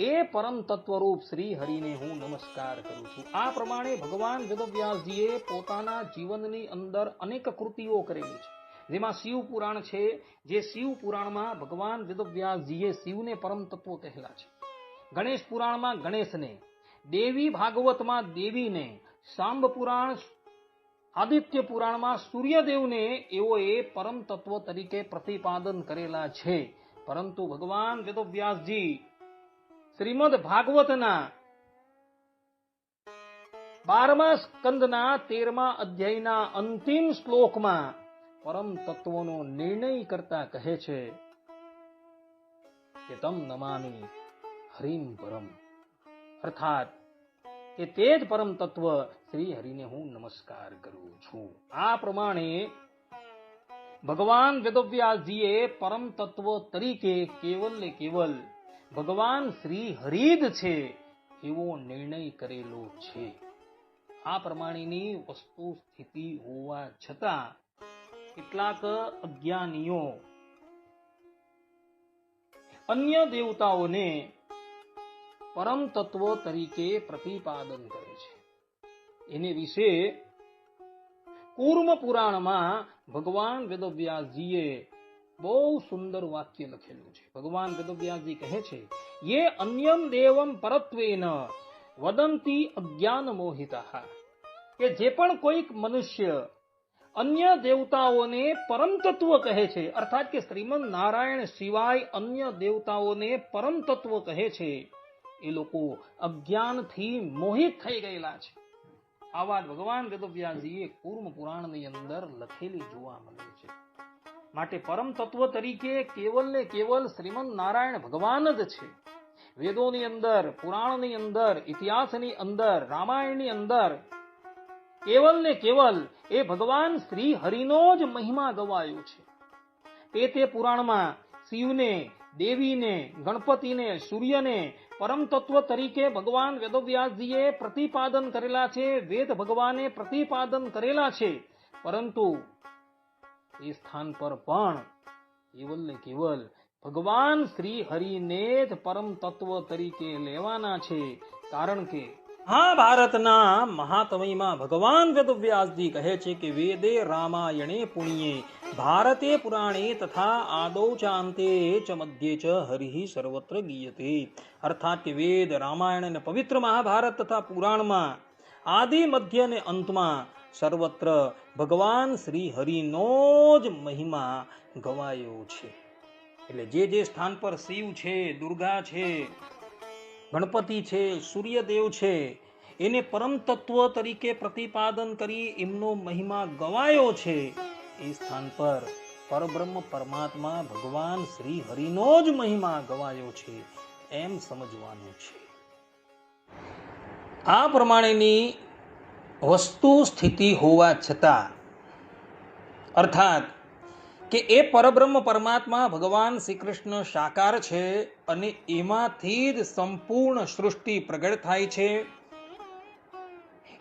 એ પરમ તત્વરૂપ શ્રી હરિને હું નમસ્કાર કરું છું. આ પ્રમાણે ભગવાન વેદવ્યાસજીએ પોતાના જીવનની અંદર અનેક કૃતિઓ કરેલી છે. જેમાં શિવ પુરાણ છે, જે શિવ પુરાણમાં ભગવાન વેદવ્યાસજીએ શિવને પરમ તત્વ કહેલા છે. ગણેશ પુરાણમાં ગણેશને, દેવી ભાગવતમાં દેવીને, સાંબ પુરાણ આદિત્ય પુરાણમાં સૂર્યદેવને એઓએ પરમ તત્વ તરીકે પ્રતિપાદન કરેલા છે. પરંતુ ભગવાન વેદવ્યાસજી શ્રીમદ ભાગવતના 12મા સ્કંદના 13મા અધ્યાયના અંતિમ શ્લોકમાં પરમ તત્વનો નિર્ણય કરતા કહે છે કે તમ નમામિ હરિમ પરમ. અર્થાત કે તે જ પરમ તત્વ શ્રી હરિને હું નમસ્કાર કરું છું. આ પ્રમાણે ભગવાન વેદવ્યાસજીએ પરમ તત્વ તરીકે કેવલ ને કેવલ ભગવાન શ્રી હરિ જ છે એવો નિર્ણય કરેલો છે. આ પ્રમાણેની વસ્તુ સ્થિતિ હોવા છતાં કેટલાક અજ્ઞાનીઓ અન્ય દેવતાઓને પરમ તત્વ તરીકે પ્રતિપાદન કરે છે. એને વિશે કૂર્મ પુરાણમાં ભગવાન વેદવ્યાસજીએ બહુ સુંદર વાક્ય લખેલું છે. ભગવાન વેદવ્યાસજી કહે છે, યે અન્યમ દેવમ પરત્વેન વદંતી અજ્ઞાન મોહિતા, કે જે પણ કોઈક મનુષ્ય અન્ય દેવતાઓને પરમ તત્વ કહે છે, અર્થાત કે શ્રીમદ નારાયણ સિવાય અન્ય દેવતાઓને પરમ તત્વ કહે છે, એ લોકો અજ્ઞાનથી મોહિત થઈ ગયેલા છે. આ વાત ભગવાન વેદવ્યાસજીએ કૂર્મ પુરાણની અંદર લખેલી જોવા મળે છે. માટે પરમ તત્વ તરીકે કેવલ ને કેવલ શ્રીમદ નારાયણ ભગવાન જ છે. વેદોની અંદર, પુરાણની અંદર, ઇતિહાસની અંદર, રામાયણની અંદર કેવલ ને કેવલ એ ભગવાન શ્રી હરિનો જ મહિમા ગવાયો છે. તે પુરાણમાં શિવને, દેવીને, ગણપતિને, સૂર્યને પરમ તત્વ તરીકે ભગવાન વેદવ્યાસજીએ પ્રતિપાદન કરેલા છે, વેદ ભગવાને પ્રતિપાદન કરેલા છે. પરંતુ એ સ્થાન પર પણ કેવલ ને કેવલ ભગવાન શ્રી હરિને જ પરમ તત્વ તરીકે લેવાના છે. કારણ કે મહાભારતના મહાત્મયમાં ભગવાન વેદવ્યાસજી કહે છે કે વેદે રામાયણે પુણ્યે ભારતે પુરાણે તથા આદૌ ચ અંતે ચ મધ્યે ચ હરિ સર્વત્ર ગીયતે. અર્થાત કે વેદ, રામાયણ અને પવિત્ર મહાભારત તથા પુરાણમાં આદિ, મધ્ય અને અંતમાં સર્વત્ર ભગવાન શ્રી હરિનો જ મહિમા ગવાયો છે. એટલે જે સ્થાન પર શિવ છે, દુર્ગા છે, ગણપતિ છે, સૂર્યદેવ છે, એને પરમ તત્વ તરીકે પ્રતિપાદન કરી એમનો મહિમા ગવાયો છે, એ સ્થાન પર પરબ્રહ્મ પરમાત્મા ભગવાન શ્રી હરિનો જ મહિમા ગવાયો છે એમ સમજવાનું છે. આ પ્રમાણેની વસ્તુ સ્થિતિ હોવા છતાં, અર્થાત કે એ પરબ્રહ્મ પરમાત્મા ભગવાન શ્રી કૃષ્ણ સાકાર છે અને એમાંથી જ સંપૂર્ણ સૃષ્ટિ પ્રગટ થાય છે.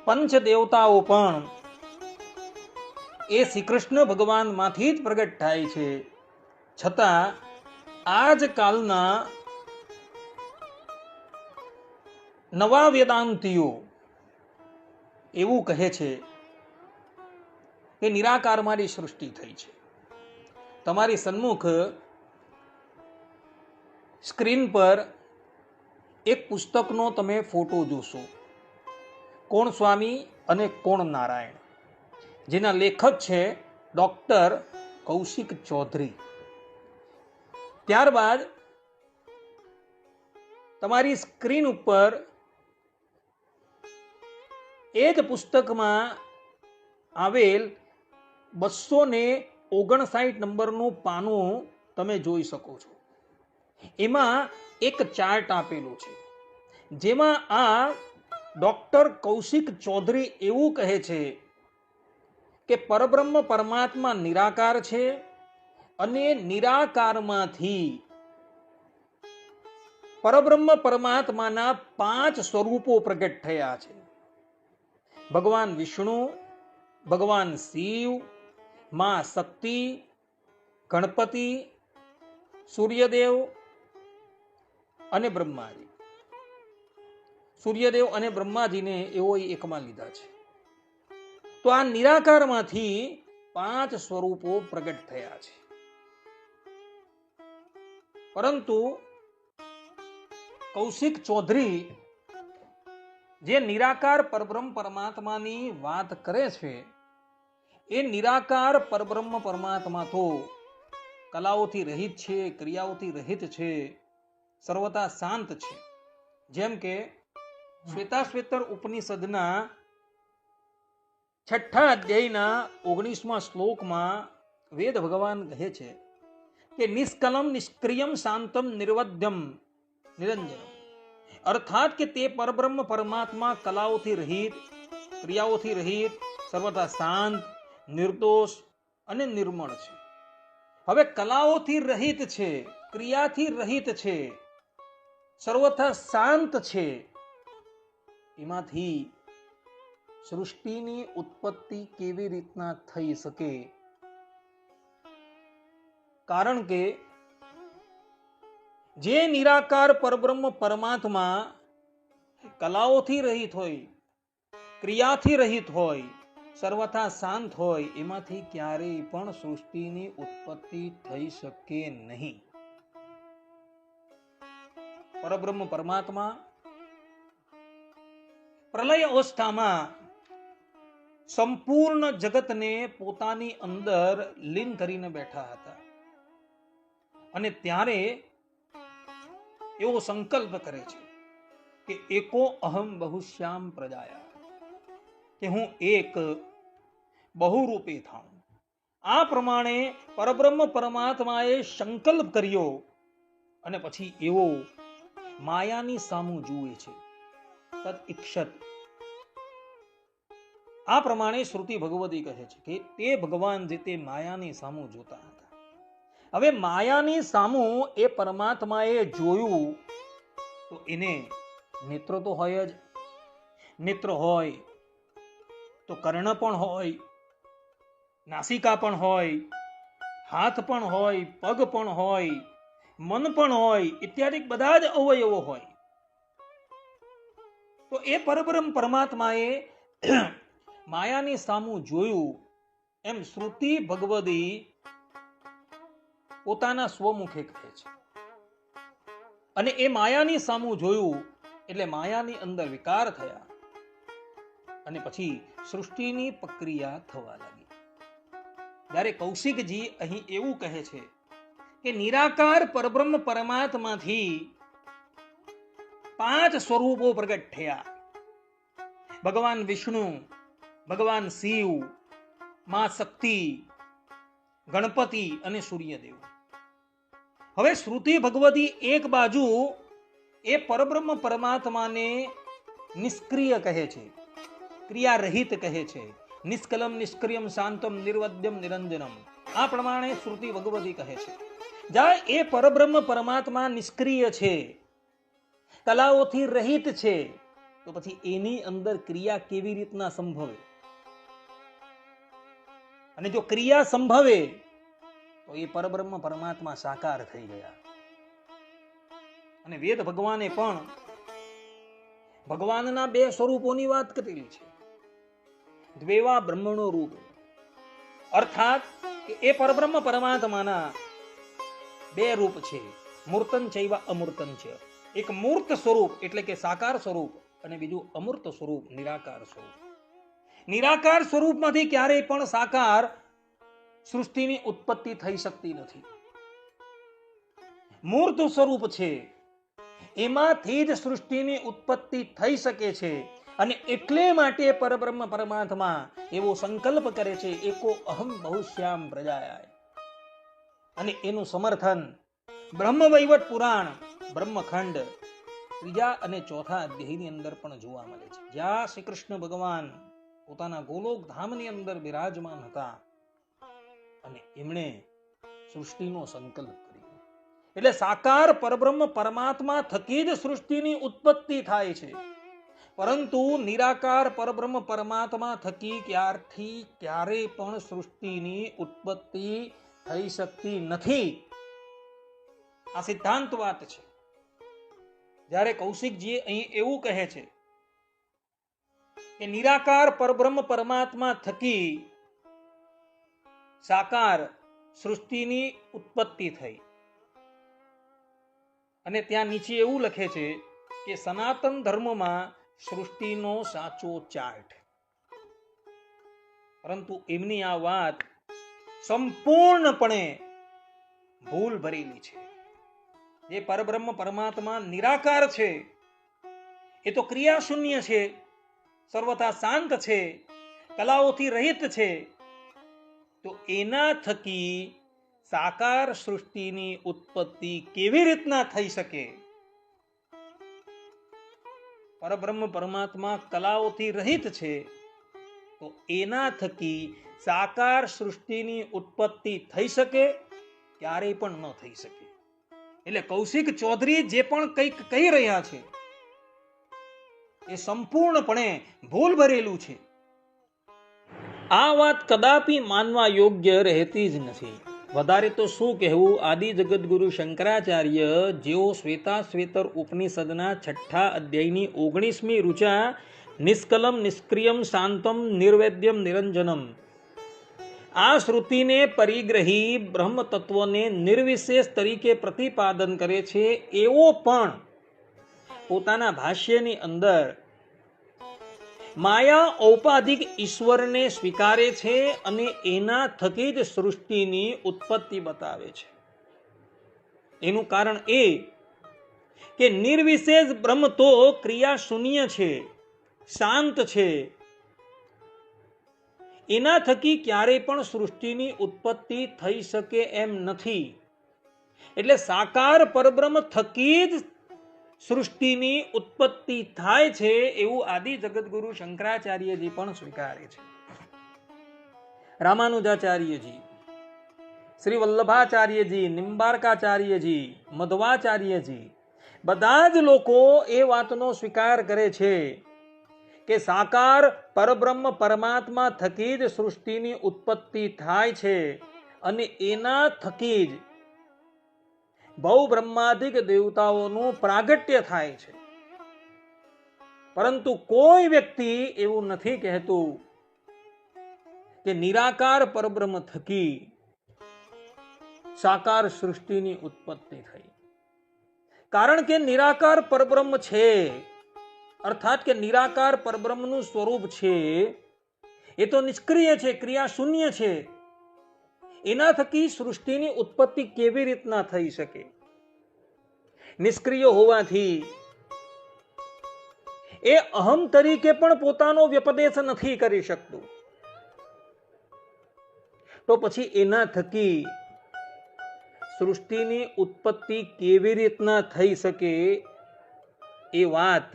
પંચ દેવતાઓ પણ એ શ્રી કૃષ્ણ ભગવાનમાંથી જ પ્રગટ થાય છે. છતાં આજકાલના નવા વેદાંતીઓ એવું કહે છે કે નિરાકારમાંથી સૃષ્ટિ થઈ છે. તમારી સન્મુખ સ્ક્રીન પર એક પુસ્તકનો તમે ફોટો જોશો, કોણ સ્વામી અને કોણ નારાયણ, જેના લેખક છે ડોક્ટર કૌશિક ચૌધરી. ત્યારબાદ તમારી સ્ક્રીન ઉપર એ જ પુસ્તકમાં આવેલ 259 નંબરનું પાનું તમે જોઈ શકો છો. એમાં એક ચાર્ટ આપેલું છે, જેમાં આ ડોક્ટર કૌશિક ચૌધરી એવું કહે છે કે પરબ્રહ્મ પરમાત્મા નિરાકાર છે અને નિરાકારમાંથી પરબ્રહ્મ પરમાત્માના 5 સ્વરૂપો પ્રગટ થયા છે. ભગવાન વિષ્ણુ, ભગવાન શિવ, માં શક્તિ, ગણપતિ, સૂર્યદેવ અને બ્રહ્માજી. સૂર્યદેવ અને બ્રહ્માજીને એવો એકમાં લીધા છે. તો આ નિરાકારમાંથી 5 સ્વરૂપો પ્રગટ થયા છે. પરંતુ કૌશિક ચૌધરી જે નિરાકાર પરબ્રહ્મ પરમાત્માની વાત કરે છે, એ નિરાકાર પરબ્રહ્મ પરમાત્મા તો કલાઓથી રહિત છે, ક્રિયાઓથી રહિત છે, સર્વતા શાંત છે. જેમ કે શ્વેતાશ્વેતર ઉપનિષદના 6ઠ્ઠા અધ્યાયના 19મા શ્લોકમાં વેદ ભગવાન કહે છે કે નિષ્કલમ નિષ્ક્રિયમ શાંતમ નિર્વધ્યમ નિરંજનમ. અર્થાત કે તે પરબ્રહ્મ પરમાત્મા કલાઓથી રહિત, ક્રિયાઓથી રહિત, સર્વથા શાંત, નિર્દોષ અને નિર્મળ છે. હવે કલાઓથી રહિત છે, ક્રિયાથી રહિત છે, સર્વથા શાંત છે, એમાંથી સૃષ્ટિની ઉત્પત્તિ કેવી રીતના થઈ શકે? કારણ કે જે નિરાકાર પરબ્રહ્મ પરમાત્મા કલાઓથી રહિત હોય, ક્રિયાથી રહિત હોય, સર્વથા શાંત હોય, એમાંથી ક્યારેય પણ સૃષ્ટિની ઉત્પત્તિ થઈ શકે નહીં. પરબ્રહ્મ પરમાત્મા પ્રલય અવસ્થામાં સંપૂર્ણ જગતને પોતાની અંદર લીન કરીને બેઠા હતા અને ત્યારે એવો સંકલ્પ કરે છે કે એકો અહમ બહુશ્યામ પ્રજાયા, કે હું એક બહુરૂપી થાઉં. આ પ્રમાણે પરબ્રહ્મ પરમાત્માએ સંકલ્પ કર્યો અને પછી એવો માયાની સામું જુએ છે. તદ ઈક્ષત. આ પ્રમાણે શ્રુતિ ભગવતી કહે છે કે તે ભગવાન જે તે માયાની સામું જોતા હતા. હવે માયાની સામું એ પરમાત્માએ જોયું તો એને નેત્ર તો હોય જ. નેત્ર હોય તો કર્ણ પણ હોય, નાસિકા પણ હોય, હાથ પણ હોય, પગ પણ હોય, મન પણ હોય, ઇત્યાદિ બધા જ અવયવો હોય. તો એ પરબ્રહ્મ પરમાત્માએ માયાની સામું જોયું એમ શ્રુતિ ભગવદી પોતાના સ્વમુખે કહે છે. અને એ માયાની સામું જોયું એટલે માયાની અંદર વિકાર થયા અને પછી સૃષ્ટિની પ્રક્રિયા થવા લાગી. જ્યારે કૌશિકજી અહીં એવું કહે છે કે નિરાકાર પરબ્રહ્મ પરમાત્માથી 5 સ્વરૂપો પ્રગટ થયા. ભગવાન વિષ્ણુ, ભગવાન શિવ, માં શક્તિ, ગણપતિ અને સૂર્યદેવ. હવે શ્રુતિ ભગવતી એક બાજુ એ પરબ્રહ્મ પરમાત્માને નિષ્ક્રિય કહે છે, ક્રિયા રહિત કહે છે, નિષ્કલમ નિષ્ક્રિયમ શાંતમ નિર્વદ્યમ નિરંજનમ. આ પ્રમાણે શ્રુતિ ભગવતી કહે છે. જ્યાં એ પરબ્રહ્મ પરમાત્મા નિષ્ક્રિય છે, કલાઓથી રહિત છે, તો પછી એની અંદર ક્રિયા કેવી રીતના સંભવે? અને જો ક્રિયા સંભવે તો એ પરબ્રહ્મ પરમાત્મા સાકાર થઈ ગયા. અને વેદ ભગવાને પણ ભગવાનના 2 સ્વરૂપોની વાત કરેલી છે. દ્વેવા બ્રહ્મણો રૂપ, અર્થાત કે એ પરબ્રહ્મ પરમાત્માના 2 રૂપ છે, મૂર્તન ચૈવ અમૂર્તન છે. એક મૂર્ત સ્વરૂપ એટલે કે સાકાર સ્વરૂપ અને બીજું અમૂર્ત સ્વરૂપ, નિરાકાર સ્વરૂપ. નિરાકાર સ્વરૂપમાંથી ક્યારેય પણ સાકાર સૃષ્ટિની ઉત્પત્તિ થઈ શકતી નથી. મૂર્ત સ્વરૂપ છે એમાંથી જ સૃષ્ટિની ઉત્પત્તિ થઈ શકે છે. અને એટલે માટે પરબ્રહ્મ પરમાત્મા એવો સંકલ્પ કરે છે એકો અહમ બહુશ્યામ પ્રજાયાય. અને એનું સમર્થન બ્રહ્મવૈવર્ત પુરાણ બ્રહ્મખંડ 3 અને 4 અધ્યાયની અંદર પણ જોવા મળે છે. જ્યાં શ્રી કૃષ્ણ ભગવાન પોતાના ગોલોક ધામની અંદર બિરાજમાન હતા અને એમણે સૃષ્ટિનો સંકલ્પ કર્યો. એટલે સાકાર પરબ્રહ્મ પરમાત્મા થકી જ સૃષ્ટિની ઉત્પત્તિ થાય છે. પરંતુ નિરાકાર પરબ્રહ્મ પરમાત્મા થકી ક્યારેય પણ સૃષ્ટિની ઉત્પત્તિ થઈ શકતી નથી. આ સિદ્ધાંત વાત છે. જ્યારે કૌશિકજી અહીં એવું કહે છે કે નિરાકાર પરબ્રહ્મ પરમાત્મા થકી સાકાર સૃષ્ટિની ઉત્પત્તિ થઈ અને ત્યાં નીચે એવું લખે છે કે સનાતન ધર્મમાં સૃષ્ટિનો સાચો ચાર્ટ. પરંતુ એમની આ વાત સંપૂર્ણપણે ભૂલ ભરેલી છે. જે પરબ્રહ્મ પરમાત્મા નિરાકાર છે એ તો ક્રિયા શૂન્ય છે, સર્વથા શાંત છે, કલાઓથી રહિત છે. તો એના થકી સાકાર સૃષ્ટિની ઉત્પત્તિ કેવી રીતના થઈ શકે? પરબ્રહ્મ પરમાત્મા કલાઓથી રહિત છે તો એના થકી સાકાર સૃષ્ટિની ઉત્પત્તિ થઈ શકે ક્યારેય પણ ન થઈ શકે. એટલે કૌશિક ચૌધરી જે પણ કંઈક કહી રહ્યા છે એ સંપૂર્ણપણે ભૂલ ભરેલું છે. આ વાત કદાપી માનવા યોગ્ય રહેતી જ નથી. વધારે તો શું કહેવું, આદિ જગતગુરુ શંકરાચાર્ય જેઓ શ્વેતાશ્વેતર ઉપનિષદના 6થા અધ્યાયની 19મી ઋચા નિષ્કલમ નિષ્ક્રિયમ શાંતમ નિર્વેદ્યમ નિરંજનમ, આ શ્રુતિને પરિગ્રહી બ્રહ્મ તત્વને નિર્વિશેષ તરીકે પ્રતિપાદન કરે છે, એવો પણ પોતાના ભાષ્યની અંદર માયા ઔપાધિક ઈશ્વરને સ્વીકારે છે અને એના થકી જ સૃષ્ટિની ઉત્પત્તિ બતાવે છે. એનું કારણ એ કે નિર્વિશેષ બ્રહ્મ તો ક્રિયા શૂન્ય છે, શાંત છે, એના થકી ક્યારેય પણ સૃષ્ટિની ઉત્પત્તિ થઈ શકે એમ નથી. એટલે સાકાર પરબ્રહ્મ થકી જ સૃષ્ટિની ઉત્પત્તિ થાય છે એવું આદિ જગતગુરુ શંકરાચાર્યજી પણ સ્વીકારે છે. રામાનુજાચાર્યજી, શ્રી વલ્લભાચાર્યજી, નિમ્બાર્કાચાર્યજી, મધ્વાચાર્યજી બધા જ લોકો એ વાતનો સ્વીકાર કરે છે કે સાકાર પરબ્રહ્મ પરમાત્મા થકી જ સૃષ્ટિની ઉત્પત્તિ થાય છે અને એના થકી જ બહુ બ્રહ્માદિક દેવતાઓનું પ્રાગટ્ય થાય છે. પરંતુ કોઈ વ્યક્તિ એવું નથી કહેતું કે નિરાકાર પરબ્રહ્મ થકી સાકાર સૃષ્ટિની ઉત્પત્તિ થઈ. કારણ કે નિરાકાર પરબ્રહ્મ છે, અર્થાત કે નિરાકાર પરબ્રહ્મનું સ્વરૂપ છે એ તો નિષ્ક્રિય છે, ક્રિયા શૂન્ય છે. એના થકી સૃષ્ટિની ઉત્પત્તિ કેવી રીતના થઈ શકે? નિષ્ક્રિય હોવાથી એ અહમ તરીકે પણ પોતાનો વ્યપદેશ નથી કરી શકતું. તો પછી એના થકી સૃષ્ટિની ઉત્પત્તિ કેવી રીતના થઈ શકે એ વાત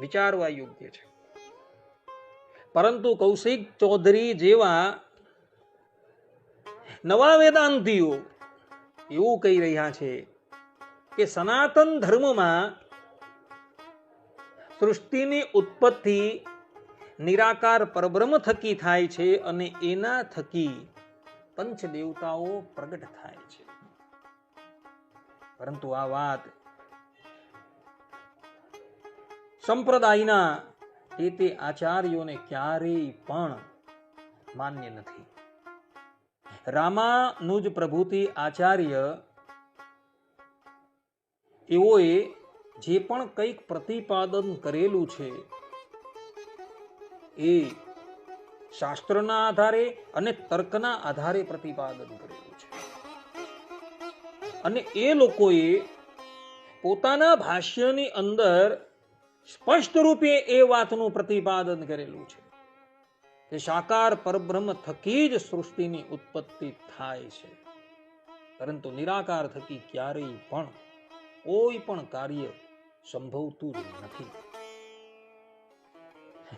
વિચારવા યોગ્ય છે. પરંતુ કૌશિક ચૌધરી જેવા નવા વેદાંતીઓ એવું કહી રહ્યા છે કે સનાતન ધર્મમાં સૃષ્ટિની ઉત્પત્તિ નિરાકાર પરબ્રહ્મ થકી થાય છે અને એના થકી પંચ દેવતાઓ પ્રગટ થાય છે. પરંતુ આ વાત સંપ્રદાયના તે આચાર્યોને ક્યારેય પણ માન્ય નથી. રામાનુજ પ્રભુતિ આચાર્ય એઓએ જે પણ કંઈક પ્રતિપાદન કરેલું છે એ શાસ્ત્રના આધારે અને તર્કના આધારે પ્રતિપાદન કરેલું છે. અને એ લોકોએ પોતાના ભાષ્યની અંદર સ્પષ્ટ રૂપે એ વાતનું પ્રતિપાદન કરેલું છે કે સાકાર પરબ્રહ્મ થકી જ સૃષ્ટિની ઉત્પત્તિ થાય છે, પરંતુ નિરાકાર થકી ક્યારેય પણ કોઈ પણ કાર્ય સંભવતું જ નથી.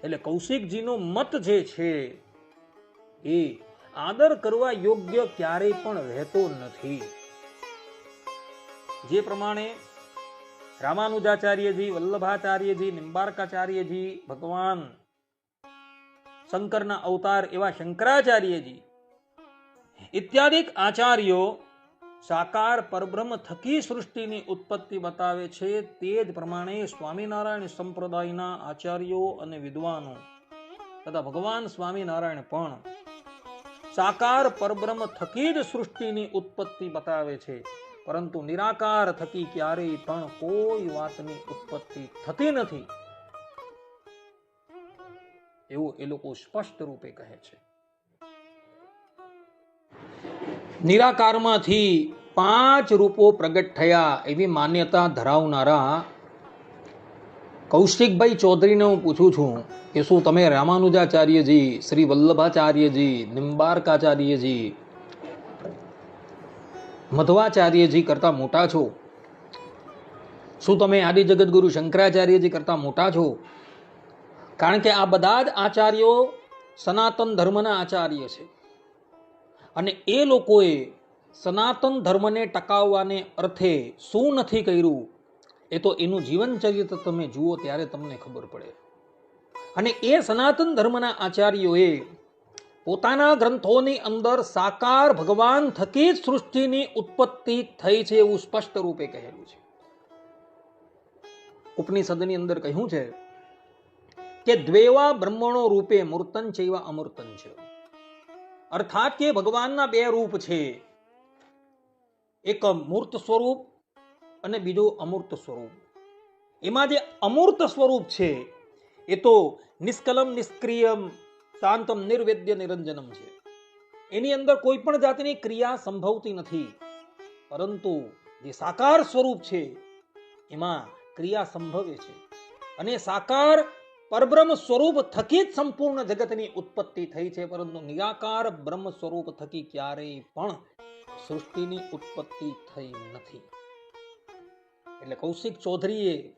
એટલે કૌશિકજીનો મત જે છે એ આદર કરવા યોગ્ય ક્યારેય પણ રહેતો નથી. જે પ્રમાણે રામાનુજાચાર્યજી, વલ્લભાચાર્યજી, નિમ્બાર્કાચાર્યજી, ભગવાન શંકરના અવતાર એવા શંકરાચાર્યજી ઇત્યાદિક આચાર્યો સાકાર પરબ્રહ્મ થકી સૃષ્ટિની ઉત્પત્તિ બતાવે છે, તે જ પ્રમાણે સ્વામિનારાયણ સંપ્રદાયના આચાર્યો અને વિદ્વાનો તથા ભગવાન સ્વામિનારાયણ પણ સાકાર પરબ્રહ્મ થકી જ સૃષ્ટિની ઉત્પત્તિ બતાવે છે, પરંતુ નિરાકાર થકી ક્યારેય પણ કોઈ વાતની ઉત્પત્તિ થતી નથી એવું એ લોકો સ્પષ્ટ રૂપે કહે છે. નિરાકારમાંથી 5 રૂપો પ્રગટ થયા એવી માન્યતા ધરાવનારા કૌશિકભાઈ ચૌધરીને હું પૂછું છું કે શું તમે રામાનુજાચાર્યજી, શ્રી વલ્લભાચાર્યજી, નિમ્બાર્કાચાર્યજી, મધ્વાચાર્યજી કરતા મોટા છો? શું તમે આદિ જગતગુરુ શંકરાચાર્યજી કરતા મોટા છો? કારણ કે આ બધા જ આચાર્યો સનાતન ધર્મના આચાર્ય છે અને એ લોકોએ સનાતન ધર્મને ટકાવવાને અર્થે શું નથી કર્યું એ તો એનું જીવન ચરિત્ર તમે જુઓ ત્યારે તમને ખબર પડે. અને એ સનાતન ધર્મના આચાર્યોએ પોતાના ગ્રંથોની અંદર સાકાર ભગવાન થકી જ સૃષ્ટિની ઉત્પત્તિ થઈ છે એવું સ્પષ્ટ રૂપે કહેલું છે. ઉપનિષદની અંદર કહ્યું છે કે દ્વેવા બ્રહ્મણો રૂપે મૂર્તન ચૈવા અમૂર્તન છે. અર્થાત કે ભગવાનના બે રૂપ છે, એક મૂર્ત સ્વરૂપ અને બીજું અમૂર્ત સ્વરૂપ. એમાં જે અમૂર્ત સ્વરૂપ છે એ તો નિષ્કલમ નિષ્ક્રિયમ શાંતમ નિર્વેદ્ય નિરંજનમ છે. એની અંદર કોઈ પણ જાતની ક્રિયા સંભવતી નથી. પરંતુ જે સાકાર સ્વરૂપ છે એમાં ક્રિયા સંભવે છે. અને સાકાર પરબ્રહ્મ સ્વરૂપ થકી જ સંપૂર્ણ જગતની ઉત્પત્તિ થઈ છે. પરંતુ નિરાકાર બ્રહ્મ સ્વરૂપ થકી ક્યારેય પણ સૃષ્ટિની ઉત્પત્તિ થઈ નથી. એટલે કૌશિક ચૌધરીએ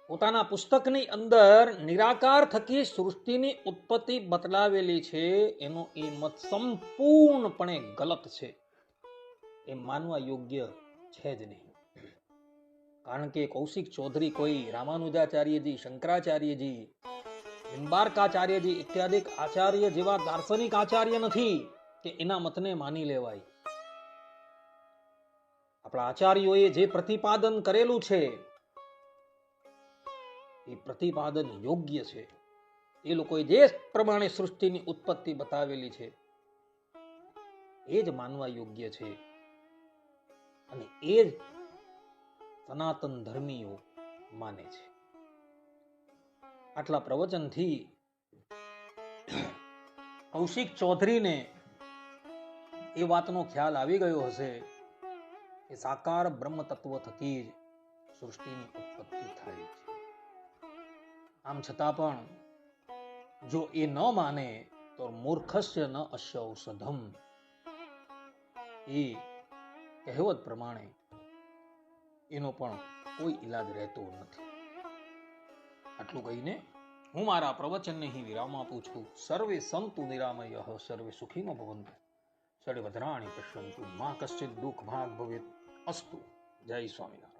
પોતાના પુસ્તકની અંદર નિરાકાર થકી સૃષ્ટિની ઉત્પત્તિ બતલાવેલી છે. એનો એ મત સંપૂર્ણપણે ગલત છે. એ માનવા યોગ્ય છે જ નહીં. કારણ કે કૌશિક ચૌધરી કોઈ રામાનુજાચાર્યજી, શંકરાચાર્યજી, નિમ્બાર્કાચાર્યજી ઇત્યાદિ આચાર્ય જેવા દાર્શનિક આચાર્ય નથી કે એના મતને માની લેવાય. આપણા આચાર્યોએ જે પ્રતિપાદન કરેલું છે એ પ્રતિપાદન યોગ્ય છે. એ લોકોએ જે પ્રમાણે સૃષ્ટિની ઉત્પત્તિ બતાવેલી છે એ જ માનવા યોગ્ય છે. અને એ જ સનાતન ધર્મીઓ માને છે. આટલા પ્રવચનથી કૌશિક ચૌધરીને એ વાતનો ખ્યાલ આવી ગયો હશે કે સાકાર બ્રહ્મ તત્વ થકી જ સૃષ્ટિની ઉત્પત્તિ થાય છે. આમ છતાં પણ જો એ ન માને તો મૂર્ખસ્ય ન અસ્ય ઔષધમ, એ કહેવત પ્રમાણે એનો પણ કોઈ ઈલાજ રહેતો નથી. આટલું કહીને હું મારા પ્રવચનને અહીં વિરામ આપું છું. સર્વે સંતુ નિરામયઃ, સર્વે સુખીનો ભવન્તુ, સર્વે ભદ્રાણિ પશ્યન્તુ, મા કશ્ચિત દુઃખ ભાગ ભવેત. અસ્તુ. જય સ્વામિનારાયણ.